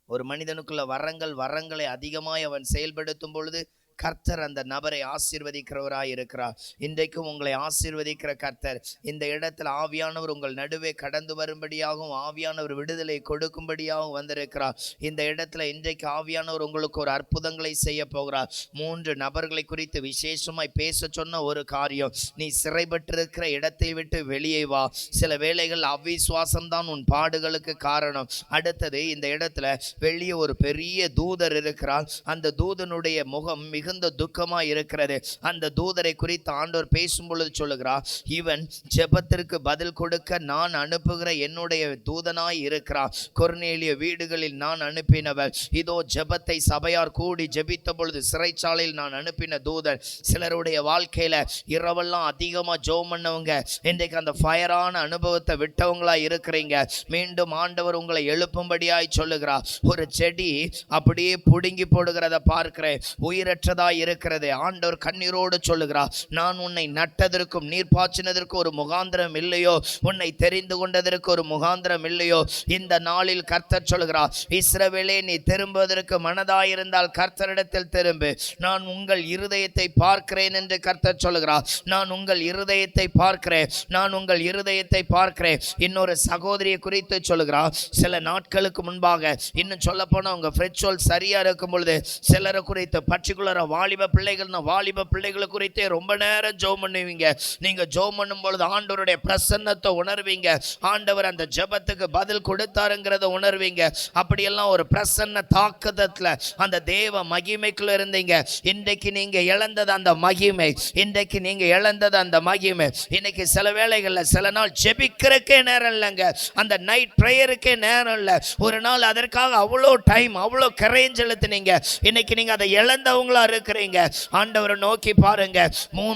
ஒரு மனிதனுக்குள்ள வரங்களை அதிகமாய் அவன் செயல்படுத்தும் பொழுது கர்த்தர் அந்த நபரை ஆசீர்வதிக்கிறவராய் இருக்கிறார். இன்றைக்கும் உங்களை ஆசீர்வதிக்கிற கர்த்தர் இந்த இடத்துல ஆவியானவர் உங்கள் நடுவே கடந்து வரும்படியாகவும் ஆவியானவர் விடுதலை கொடுக்கும்படியாகவும் வந்திருக்கிறார். இந்த இடத்துல இன்றைக்கு ஆவியானவர் உங்களுக்கு ஒரு அற்புதங்களை செய்ய போகிறார். 3 நபர்களை குறித்து விசேஷமாய் பேச சொன்ன ஒரு காரியம், நீ சிறைப்பட்டிருக்கிற இடத்தை விட்டு வெளியே வா. சில வேளைகள் அவிசுவாசம்தான் உன் பாடுகளுக்கு காரணம். அடுத்தது, இந்த இடத்துல வெளியே ஒரு பெரிய தூதர் இருக்கிறார். அந்த தூதனுடைய முகம் மிகுந்த துக்கமாய் இருக்கிறது. அந்த தூதரை குறித்து ஆண்டவர் பேசும் பொழுது சொல்லுகிறார், இவன் ஜெபத்திற்கு பதில் கொடுக்க நான் அனுப்புகிற என்னுடைய தூதனாய் இருக்கிறார். கொர்நேலிய வீடுகளில் நான் அனுப்பினவர். இதோ ஜெபத்தை சபையார் கூடி ஜெபித்த பொழுது சிறைச்சாலையில் நான் அனுப்பின தூதன். சிலருடைய வாழ்க்கையில இரவெல்லாம் அதிகமா ஜெபம் பண்ணவங்க இன்றைக்கு அந்த ஃபயரான அனுபவத்தை விட்டவங்களா இருக்கிறீங்க. மீண்டும் ஆண்டவர் உங்களை எழுப்பும்படியாய் சொல்லுகிறார். ஒரு செடி அப்படியே புடுங்கி போடுகிறத பார்க்கிறேன். உயிரற்ற தக்கதாய் இருக்கிறது. ஆண்டவர் கண்ணீரோடு சொல்லுகிறார், நான் உன்னை நட்டதற்கும் நீர் பாய்ச்சினதற்கு ஒரு முகாந்திரம் இல்லையோ, உன்னை தெரிந்து கொண்டதற்கு ஒரு முகாந்திரம் இல்லையோ? இந்த நாளில் கர்த்தர் சொல்லுகிறார், இஸ்ரவேலே, நீ திரும்புவதற்கு மனதாயிருந்தால் கர்த்தரிடத்தில் திரும்பு, நான் உங்கள் இருதயத்தை பார்க்கிறேன் என்று கர்த்தர் சொல்லுகிறார். நான் உங்கள் இருதயத்தை பார்க்கிறேன், நான் உங்கள் இருதயத்தை பார்க்கிறேன். இன்னொரு சகோதரியை குறித்து சொல்லுகிறார், சில நாட்களுக்கு முன்பாக, இன்னும் சொல்ல போனா உங்க ஃப்ரெட்சோல் சரியா இருக்கும் பொழுது சிலரை குறித்து, பர்டிகுலரா வாலிப பிள்ளைகள்னா வாலிப பிள்ளைகளை குறித்தே ரொம்ப நேரம் ஜெபம் பண்ணுவீங்க. நீங்க ஜெபம் பண்ணும் பொழுது ஆண்டவருடைய பிரசன்னத்தை உணர்வீங்க. ஆண்டவர் அந்த ஜெபத்துக்கு பதில் கொடுத்தாருங்கிறத உணர்வீங்க. அப்படியெல்லாம் ஒரு பிரசன்ன தாக்குதத்துல அந்த தேவ மகிமைக்குள்ள இருந்தீங்க. இன்றைக்கு நீங்க இழந்தது அந்த மகிமை, இன்றைக்கு நீங்க இழந்தது அந்த மகிமை. இன்னைக்கு சில வேளைகள்ல சில நாள் ஜெபிக்கிறதுக்கே நேரம் இல்லைங்க, அந்த நைட் பிரேயருக்கே நேரம் இல்லை. ஒரு நாள் அதற்காக அவ்வளோ டைம், அவ்வளோ கரேஞ்ச் எழுத்துனீங்க. இன்னைக்கு நீங்க அதை இழந்தவங்களா இருக்கிறீங்க. ஆண்டவரை நோக்கி பாருங்க.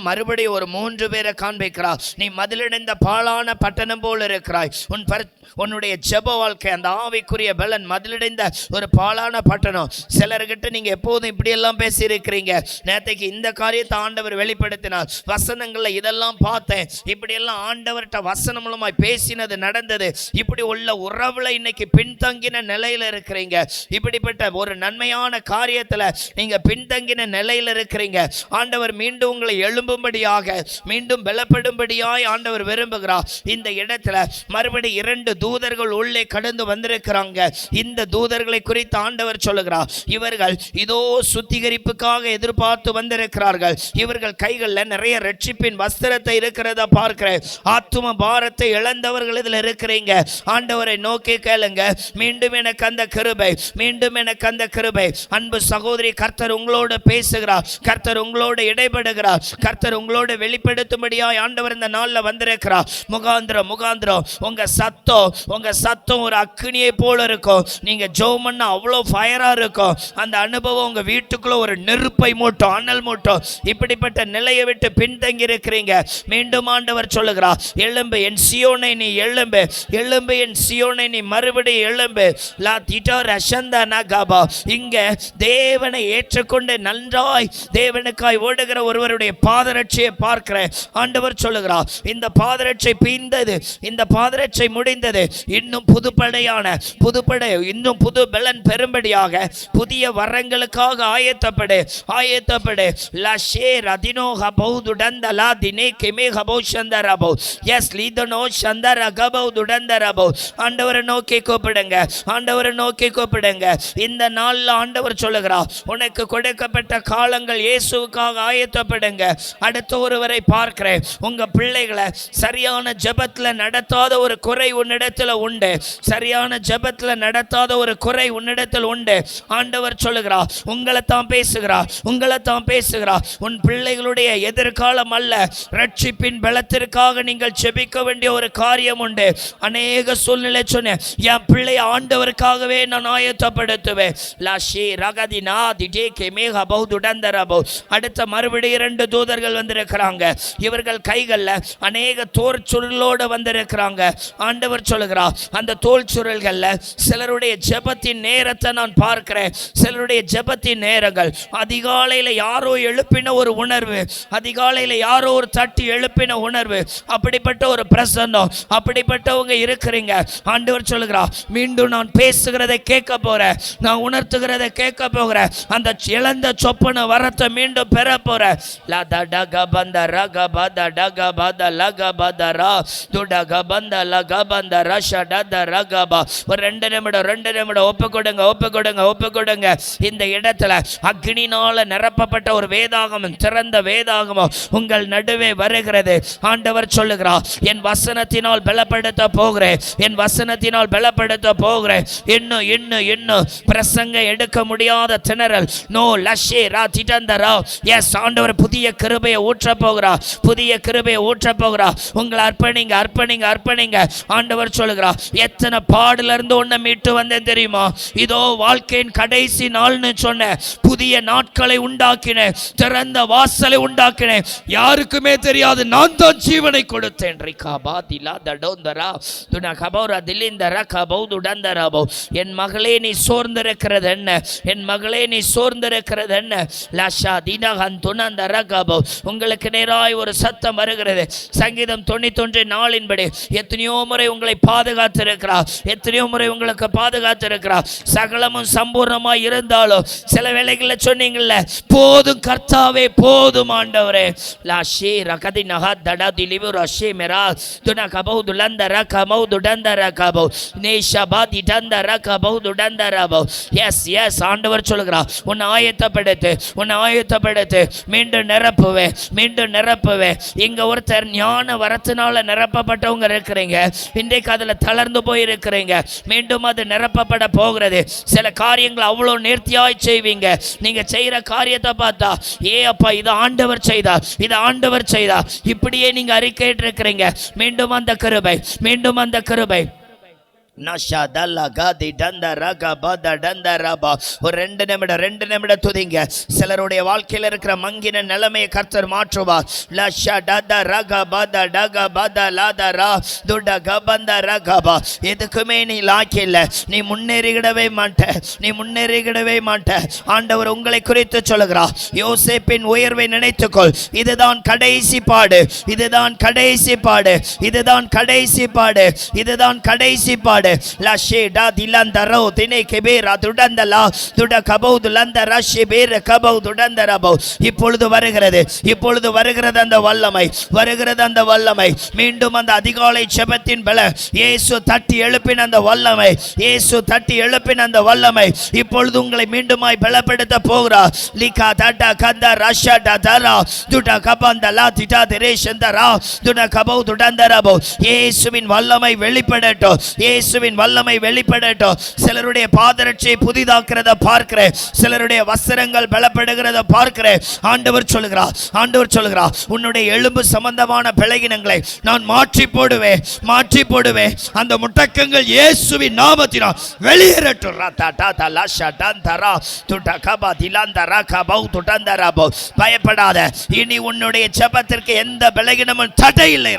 மறுபடியும் ஒரு 3 பேரை காண்பிக்கிறா. நீ மதிலடைந்த பாழான பட்டணம் போல் இருக்கிறாய். உன்னுடைய ஜெப வாழ்க்கை, அந்த ஆவிக்குரிய பலன் மதிலடைந்த ஒரு பாழான பட்டணம். சிலர்கிட்ட நீங்க எப்போதும் இப்படி எல்லாம் பேசி இருக்கிறீங்க. நேற்றைக்கு இந்த காரியத்தை ஆண்டவர் வெளிப்படுத்தினார். வசனங்கள்ல இதெல்லாம் பார்த்தேன், இப்படி எல்லாம் ஆண்டவர்கிட்ட வசனம் மூலமாய் பேசினது நடந்தது. இப்படி உள்ள உறவுல இன்னைக்கு பின்தங்கின நிலையில இருக்கிறீங்க. இப்படிப்பட்ட ஒரு நன்மையான காரியத்துல நீங்க பின்தங்கின நிலையில இருக்கிறீங்க. ஆண்டவர் மீண்டும் உங்களை எழும்பும்படியாக, மீண்டும் பலப்படும்படியாய் ஆண்டவர் விரும்புகிறார். இந்த இடத்துல மறுபடி 2 தூதர்கள் உள்ளே கடந்து வந்திருக்கிறாங்க. இந்த தூதர்களை குறித்து ஆண்டவர் சொல்லுகிறார், இவர்கள் இதோ சுத்திகரிப்புக்காக எதிர்பார்த்து வந்திருக்கிறார்கள். இவர்கள் கைகளில் நிறைய ரட்சிப்பின் வஸ்திரத்தை இருக்கிறத பார்க்கிறேன். ஆத்தும பாரத்தை இழந்தவர்கள் இதில் இருக்கிறீங்க. ஆண்டவரை நோக்கி கேளுங்க, மீண்டும் எனக்கு அந்த கிருபை, மீண்டும் எனக்கு அந்த கிருபை. அன்பு சகோதரி, கர்த்தர் உங்களோடு பேசுகிறார், கர்த்தர் உங்களோடு இடைபடுகிறார், கர்த்தர் உங்களோடு வெளிப்படுத்தும்படியாய் ஆண்டவர் இந்த நாளில் வந்திருக்கிறார். முகாந்திரம் உங்க சத்தம் ஒரு அக்கினியை போல இருக்கும். நீங்க ஜெபம் பண்ண அவ்வளோ ஃபயரா இருக்கும். அந்த அனுபவம் உங்க வீட்டுக்குள்ள ஒரு நெருப்பை மூட்டும், அனல் மூட்டும். இப்படிப்பட்ட நிலையை விட்டு பின்தங்கி இருக்கிறீங்க. மீண்டும் ஆண்டவர் சொல்லுகிறார், எழும்பு என் சியோனை, நீ எழும்பு, எழும்பு என் சியோனை, நீ மறுபடியும் எழும்பு. லா திட்டோ ரஷந்தா நகாபா. இங்க தேவனை ஏற்றுக்கொண்டு நன்றாய் தேவனுக்காய் ஓடுகிற ஒருவருடைய பாதரட்சையை பார்க்கிறேன். ஆண்டவர் சொல்லுகிறார், இந்த பாதரட்சை பீந்தது, இந்த பாதரட்சை முடிந்தது. இன்னும் புதுப்படையான இன்னும் புது பலன் பெறும்படியாக புதிய வரங்களுக்காக ஆயத்தப்படு. லஷே ரதினோ ஹபௌதுடந்தலா தினே கெமே ஹபௌஷந்தரபௌ. எஸ் லீதனோ சந்தரகபௌதுடந்தரபௌ. ஆண்டவரை நோக்கி கூப்பிடுங்க, ஆண்டவரை நோக்கி கூப்பிடுங்க. இந்த நாளில் ஆண்டவர் சொல்லுகிறார், உனக்கு கொடுக்கப்பட்ட காலங்கள் இயேசுவுக்காக ஆயத்தப்படுங்க. அடுத்த ஒருவரை பார்க்கிறேன். உங்க பிள்ளைகளை சரியான ஜெபத்தில் நடத்தாத ஒரு குறை உன்னிடத்தில் உண்டு. சரியான ஜெபத்தில் நடத்தாத ஒரு குறை உன்னிடத்தில் உண்டு. ஆண்டவர் சொல்லுகிறார், உங்களை தான் பேசுகிறார். உன் பிள்ளைகளுடைய எதிர்காலம் அல்ல, ரட்சிப்பின் பலத்திற்காக நீங்கள் ஜெபிக்க வேண்டிய ஒரு காரியம் உண்டு. அநேக சூழ்நிலை சொன்னேன், என் பிள்ளை ஆண்டவருக்காகவே நான் ஆயத்தப்படுத்துவேன். லாஷி ரகதினா திடே கெமேக பௌதுடந்தரபௌ. அடுத்த மறுபடியும் 2 தூதர்கள் வந்திருக்கிறாங்க. இவர்கள் கைகளில் அநேக தோல் சுருளோடு வந்திருக்கிறாங்க. ஆண்டவர் சொல்லுகிறார், அந்த தோல் சுருள்களில் சிலருடைய ஜெபத்தின் நேரத்தை நான் பார்க்கிறேன். சிலருடைய ஜெபத்தின் நேரங்கள் அதிகாலையில் யாரோ எழுப்பின ஒரு உணர்வு, அதிகாலையில் யாரோ ஒரு தட்டி எழுப்பின உணர்வு, அப்படிப்பட்ட ஒரு பிரசன்னம், அப்படிப்பட்டவங்க இருக்கிறீங்க. ஆண்டவர் சொல்லுகிறார், மீண்டும் நான் பேசுகிறதை கேட்க போறேன், நான் உணர்த்துகிறதை கேட்க போகிறேன். அந்த இழந்த சொப்பன வரத்தை மீண்டும் பெற போறேன். ஒரு 2 நிமிடம் ஒப்புக்கொடுங்க. இந்த இடத்துல அக்னினால நிரப்பப்பட்ட ஒரு வேதாகமம், திறந்த வேதாகமம் உங்கள் நடுவே வருகிறது. ஆண்டவர் சொல்லுகிறார், என் வசனத்தினால் பலப்படுத்த போகிறேன். இன்னும் பிரசங்க எடுக்க முடியாத திணறல், நோ லஷே ரா திடந்தரா. எஸ், ஆண்டவர் புதிய கிருபையை ஊற்ற போகிறார். உங்களை அர்ப்பணிங்க. ஆண்டவர் சொல்லுகிறார், எத்தனை பாடுல இருந்து உன்னை மீட்டு வந்தேன் தெரியுமா? இதோ வாழ்க்கையின் கடைசி நாள்னு சொன்ன புதிய நாட்களை உண்டாக்கினேன், திறந்த வாசலை உண்டாக்கினேன். யாருக்குமே தெரியாது, நான் தான் ஜீவனை கொடுத்தேன். என் மகளே நீ சோர்ந்திருக்கிறது என்ன? என்ன லஷா தினகன் துணந்த ரகபோ உங்களுக்கு நேராய் ஒரு சத்தம் வருகிறது. சங்கீதம் 91:4 எத்தனையோ முறை உங்களை பாதுகாத்திருக்கிறார், எத்தனையோ முறை உங்களுக்கு பாதுகாத்திருக்கிறார். சகலமும் சம்பூர்ணமாய் இருந்தாலும் சில வேளைகளில் சொன்னீங்கல்ல, போதும் கர்த்தாவே போதும் ஆண்டவரே. லாஷே ரகதி நகா தடா திலிவு ரஷே மெரா துன கபௌ துலந்த ரகபௌ துடந்த ரகபௌ நேஷபா திடந்த ரகபௌ துடந்த ரபௌ. எஸ் எஸ் ஆண்டவர் சொல்கிறார், உன்னை ஆயத்தப்படுத்து, உன்னை ஆயத்தப்படுத்து, மீண்டும் நிரப்புவே, மீண்டும் நிரப்புவே. இங்க ஒருத்தர் ஞான வரத்தினால நிரப்பப்பட்டவங்க இருக்கிறீங்க, இன்றைக்கு அதுல தளர்ந்து போயிருக்கிறீங்க, மீண்டும் அது நிரப்பப்பட போகிறது. சில காரியங்கள் அவ்வளோ நேர்த்தியாய் செய்வீங்க, நீங்க செய்யற காரியத்தை பார்த்தா ஏ அப்பா இது ஆண்டவர் செய்தார், இது ஆண்டவர் செய்தார், இப்படியே நீங்க அறிக்கையிட்டு இருக்கிறீங்க. மீண்டும் அந்த கிருபை, மீண்டும் அந்த கிருபை. ஒரு 2 நிமிடம் துதிங்க. சிலருடைய வாழ்க்கையில் இருக்கிற மங்கின நிலைமையை கர்த்தர் மாற்றுவார். எதுக்குமே நீ லாக்கில்ல, நீ முன்னேறிவிடவே மாட்ட, நீ முன்னேறிவிடவே மாட்ட. ஆண்டவர் உங்களை குறித்து சொல்லுகிறார், யோசேப்பின் உயர்வை நினைத்துக்கொள், இதுதான் கடைசி பாடு, இதுதான் கடைசி பாடு, இதுதான் கடைசி பாடு, இதுதான் கடைசி பாடு. லஷேடா திலந்தரோ தினே கெபேரா துடந்தலா துட கபௌ துலந்தரா ஷெபேர கபௌ துடந்தரபௌ. இப்பொழுது வருகிறது, இப்பொழுது வருகிறது அந்த வல்லமை, வருகிறது அந்த வல்லமை. மீண்டும் அந்த அதிகாலை ஜெபத்தின் பல இயேசு தட்டி எழுப்பின அந்த வல்லமை, இயேசு தட்டி எழுப்பின அந்த வல்லமை இப்பொழுது உங்களை மீண்டுமாய் பலப்படுத்த போகிறார். லிகா தட கந்த ரஷா தரா துட கபந்தலா திடா தெரேஷந்தரா துட கபௌ துடந்தரபௌ. இயேசுவின் வல்லமை வெளிப்படட்டும், இயேசுவின் வல்லமை வெளிப்படட்டும். சிலருடைய பாதரட்சியை புதிதாக்குறத பார்க்கிறேன், சிலருடைய வஸ்திரங்கள் பலப்படுகிறத பார்க்கிறேன். ஆண்டவர் சொல்லுகிறார், ஆண்டவர் சொல்லுகிறார், உன்னுடைய எலும்பு சம்பந்தமான பலகீனங்களை நான் மாற்றி போடுவேன், மாற்றி போடுவேன். அந்த முடக்கங்கள் இயேசுவின் நாமத்தினால் வெளியேறட்டும். பயப்படாத, இனி உன்னுடைய ஜெபத்திற்கு எந்த பலகீனமும் தடை இல்லை.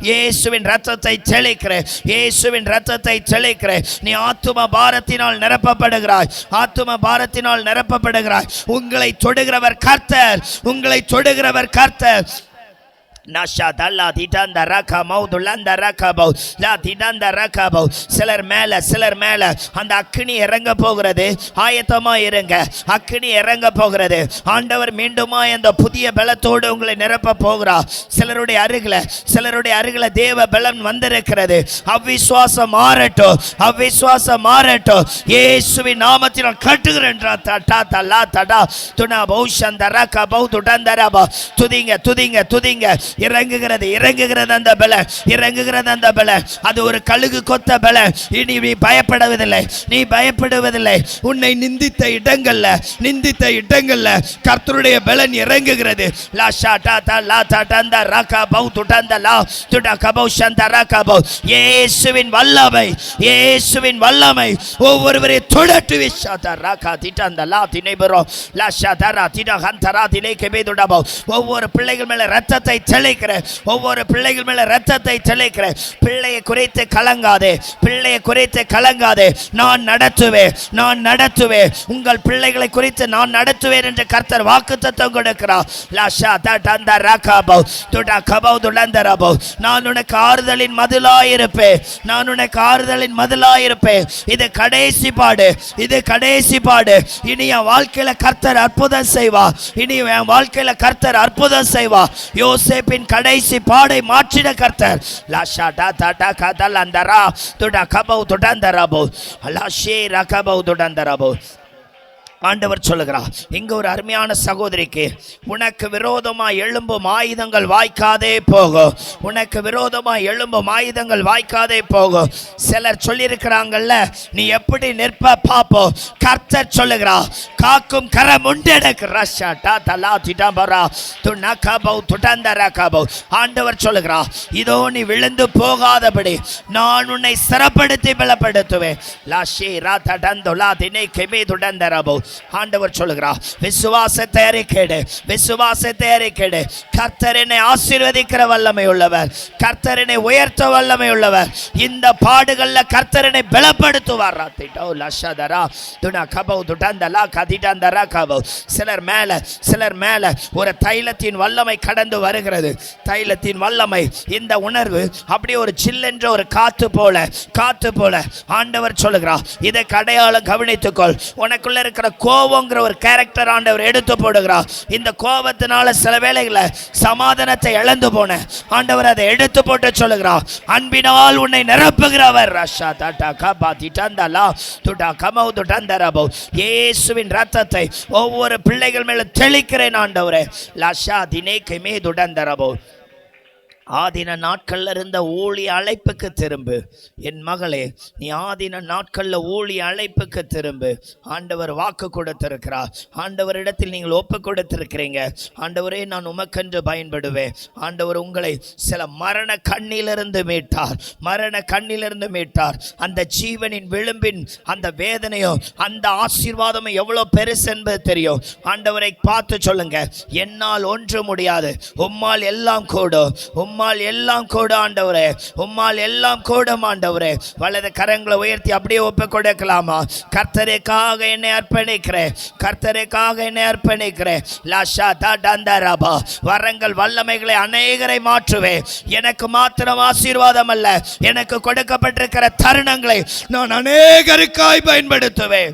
இயேசுவின் ரத்தத்தை தெளிக்கிறேன், இயேசுவின் ரத்தத்தை தெளிக்கிறேன். நீ ஆத்தும பாரத்தினால் நிரப்பப்படுகிறாய், ஆத்தும பாரத்தினால் நிரப்பப்படுகிறாய். உங்களை தொடுகிறவர் கர்த்தர், உங்களை தொடுகிறவர் கர்த்தர். சிலர் மேல, சிலர் மேல அந்த அக்கினி இறங்க போகிறது, ஆயத்தமா இருங்க, அக்கினி இறங்க போகிறது. ஆண்டவர் மீண்டுமா அந்த புதிய பலத்தோடு உங்களை நிரப்ப போகிறார். சிலருடைய அருகில, சிலருடைய அருகில தேவ பலம் வந்திருக்கிறது. அவ்விசுவாசம் மாறட்டும், அவ்விசுவாசம் மாறட்டும். இயேசுவின் நாமத்தினால் கட்டுகிறேன். துதிங்க, துதிங்க, துதிங்க. இறங்குகிறது, இறங்குகிறது அந்த பல, இறங்குகிறது அந்த பல. அது ஒரு கழுகு கொத்த பல. இனி நீ பயப்படுவதில்லை, நீ பயப்படுவதில்லை. உன்னை நிந்தித்த இடங்கள்ல, நிந்தித்த இடங்கள்ல கர்த்தருடைய பலன் இறங்குகிறது. லா ஷாடா தா லா தடந்த ரகா பௌ துடந்த லா துட கபௌ ஷந்த ரகா பௌ. இயேசுவின் வல்லமை, இயேசுவின் வல்லமை ஒவ்வொருவரை தொடட்டு விசாத ரகா திடந்த லா தினைபரோ லா ஷாதரா திட ஹந்தரா தினை கெபே துடபௌ. ஒவ்வொரு பிள்ளைகள் மேல இரத்தத்தை தெளிக்கிறேன், ஒவ்வொரு பிள்ளைகள் மேல இரத்தத்தை தெளிக்கிறேன். பிள்ளையை குறித்து கலங்காதே, பிள்ளையை குறித்து கலங்காதே. நான் நடத்துவேன், நான் நடத்துவேன். உங்கள் பிள்ளைகளை குறித்து நான் நடத்துவேன் என்று கர்த்தர் வாக்குத்தத்தம் கொடுக்கிறார். லாஷா தடந்த ரகபௌ துட கபௌ துலந்தரபௌ. நான் உனக்கு ஆறுதலின் மதிலாயிருப்பேன், நான் உனக்கு ஆறுதலின் மதிலாயிருப்பேன். இது கடைசி பாடு, இது கடைசி பாடு. இனி என் வாழ்க்கையில கர்த்தர் அற்புதம் செய்வார், இனி என் வாழ்க்கையில கர்த்தர் அற்புதம் செய்வார். யோசேப்பின் கடைசி பாடை மாற்றின கர்த்தர். லாஷாடா தடா கதல் அந்தரா துட கபௌ துடந்தரபௌ லாஷே ரகபௌ துடந்தரபௌ. ஆண்டவர் சொல்லுகிறார், இங்க ஒரு அருமையான சகோதரிக்கு உனக்கு விரோதமாய் எழும்பும் ஆயுதங்கள் வாய்க்காதே போகும், உனக்கு விரோதமாய் எழும்பும் ஆயுதங்கள் வாய்க்காதே போகும். சிலர் சொல்லியிருக்கிறாங்கல்ல, நீ எப்படி நிற்ப பாப்போம். கர்த்தர் சொல்லுகிறார், காக்கும் கரம் உண்டெனக்கு. ஆண்டவர் சொல்லுகிறார், இதோ நீ விழுந்து போகாதபடி நான் உன்னை சிறப்படுத்தி பலப்படுத்துவேன். ஆண்டவர் சொல்லுகிறார், விசுவாசத்தை அறிக்கையிடு, விசுவாசத்தை அறிக்கையிடு. கர்த்தர் என்னை ஆசீர்வதிக்கிற வல்லமை உள்ளவர், கர்த்தர் என்னை உயர்த்த வல்லமை உள்ளவர். இந்த பாடுகள்ல கர்த்தர் என்னை பலப்படுத்துவார். சிலர் மேல ஒரு தைலத்தின் வல்லமை கடந்து வருகிறது. தைலத்தின் வல்லமை, இந்த உணர்வு அப்படியே ஒரு சில்லென்ற ஒரு காத்து போல ஆண்டவர் சொல்லுகிறார், இதை அடையாளம் கவனித்துக்கொள். உனக்குள்ள இருக்கிற கோபங்கிற ஒரு கேரக்டர் ஆண்டவர் எடுத்து போடுகிறார். இந்த கோபத்தினால சில வேளைகளை சமாதானத்தை இழந்து போன ஆண்டவர் அதை எடுத்து போட்டு சொல்லுகிறார், அன்பினால் உன்னை நிரப்புகிறவர். இயேசுவின் ரத்தத்தை ஒவ்வொரு பிள்ளைகள் மேல தெளிக்கிறேன் ஆண்டவரே. லஷா தினே கெமே துடந்தரபோ. ஆதின நாட்கள்ல இருந்த ஊழிய அழைப்புக்கு திரும்பு என் மகளே, நீ ஆதின நாட்கள்ல ஊழிய அழைப்புக்கு திரும்பு. ஆண்டவர் வாக்கு கொடுத்திருக்கிறார். ஆண்டவரிடத்தில் நீங்கள் ஒப்பு கொடுத்திருக்கிறீங்க. ஆண்டவரே, நான் உமக்கென்று பயன்படுவேன். ஆண்டவர் உங்களை சில மரண கண்ணிலிருந்து மீட்டார், மரண கண்ணிலிருந்து மீட்டார். அந்த ஜீவனின் விளிம்பின் அந்த வேதனையோ அந்த ஆசீர்வாதமும் எவ்வளவு பெருசு என்பது தெரியும். ஆண்டவரை பார்த்து சொல்லுங்க, என்னால் ஒன்று முடியாது, உம்மால் எல்லாம் கூடும், உம்மால் எல்லாம் கூட ஆண்டவரே, உம்மால் எல்லாம் கூடும் ஆண்டவரே. வலது கரங்களை உயர்த்தி அப்படியே ஒப்பு கொடுக்கலாமா? கர்த்தருக்காக என்னை அர்ப்பணிக்கிறேன், கர்த்தருக்காக என்னை அர்ப்பணிக்கிறேன். லாஷா தண்டரபா. வரங்கள் வல்லமைகளை அநேகரை மாற்றுவேன். எனக்கு மாத்திரம் ஆசீர்வாதம் அல்ல, எனக்கு கொடுக்கப்பட்டிருக்கிற தருணங்களை நான் அநேகருக்காய் பயன்படுத்துவேன்.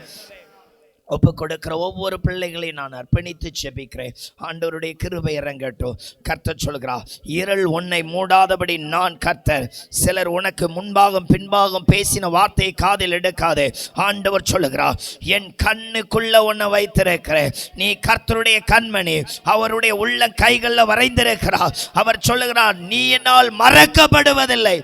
ஒப்பு கொடுக்கிற ஒவ்வொரு பிள்ளைகளையும் நான் அர்ப்பணித்து செபிக்கிறேன். ஆண்டவருடைய கிருபை இறங்கட்டும். கர்த்தர் சொல்கிறார், இருள் உன்னை மூடாதபடி நான் கர்த்தர். சிலர் உனக்கு முன்பாகும் பின்பாகும் பேசின வார்த்தையை காதில் எடுக்காதே. ஆண்டவர் சொல்லுகிறார், என் கண்ணுக்குள்ள உன்னை வைத்திருக்கிறேன். நீ கர்த்தருடைய கண்மணி, அவருடைய உள்ள கைகளில் வரைந்திருக்கிறார். அவர் சொல்லுகிறார், நீ என்னால் மறக்கப்படுவதில்லை.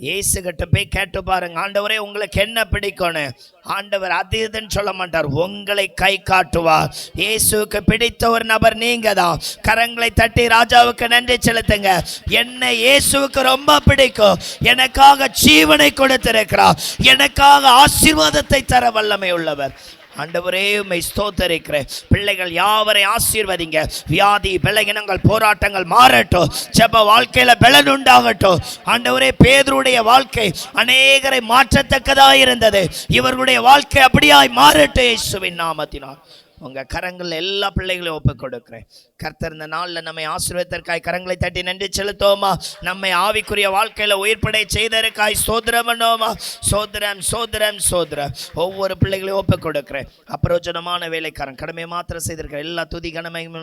இயேசு கிட்ட போய் கேட்டு பாருங்க, ஆண்டவரே உங்களுக்கு என்ன பிடிக்கணும்? ஆண்டவர் அது இதுன்னு சொல்ல மாட்டார், உங்களை கை காட்டுவார். இயேசுக்கு பிடித்த ஒரு நபர் நீங்க தான். கரங்களை தட்டி ராஜாவுக்கு நன்றி செலுத்துங்க. என்னை இயேசுவுக்கு ரொம்ப பிடிக்கும், எனக்காக ஜீவனை கொடுத்திருக்கிறார், எனக்காக ஆசீர்வாதத்தை தர வல்லமை உள்ளவர். ஆண்டவரே, உம்மை ஸ்தோத்தரிக்கிறேன். பிள்ளைகள் யாவரை ஆசீர்வதிங்க. வியாதி பலகீனங்கள் போராட்டங்கள் மாறட்டும். ஜெப வாழ்க்கையில பலன் உண்டாகட்டும். ஆண்டவரே, பேதுருடைய வாழ்க்கை அநேகரை மாற்றத்தக்கதாக இருந்தது. இவர்களுடைய வாழ்க்கை அப்படியாய் மாறட்டும் இயேசுவின் நாமத்தினால். உங்க கரங்கள் எல்லா பிள்ளைகளையும் ஒப்புக் கொடுக்கிறேன். கர்த்தர் இந்த நாளில் நம்மை ஆசீர்வதித்தற்காய் கரங்களை தட்டி நன்றி செலுத்துவோமா? நம்மை ஆவிக்குரிய வாழ்க்கையில உயிர்ப்படை செய்தற்காய் சோதரம் பண்ணோமா? சோதரம் சோதரம் சோதரம். ஒவ்வொரு பிள்ளைகளையும் ஒப்புக் கொடுக்கிறேன். அப்பிரயோஜனமான வேலைக்காரன் கடமை மாத்திரம் செய்திருக்கிற எல்லா துதி கனமையும்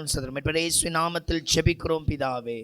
நாமத்தில் ஜெபிக்கிறோம் பிதாவே.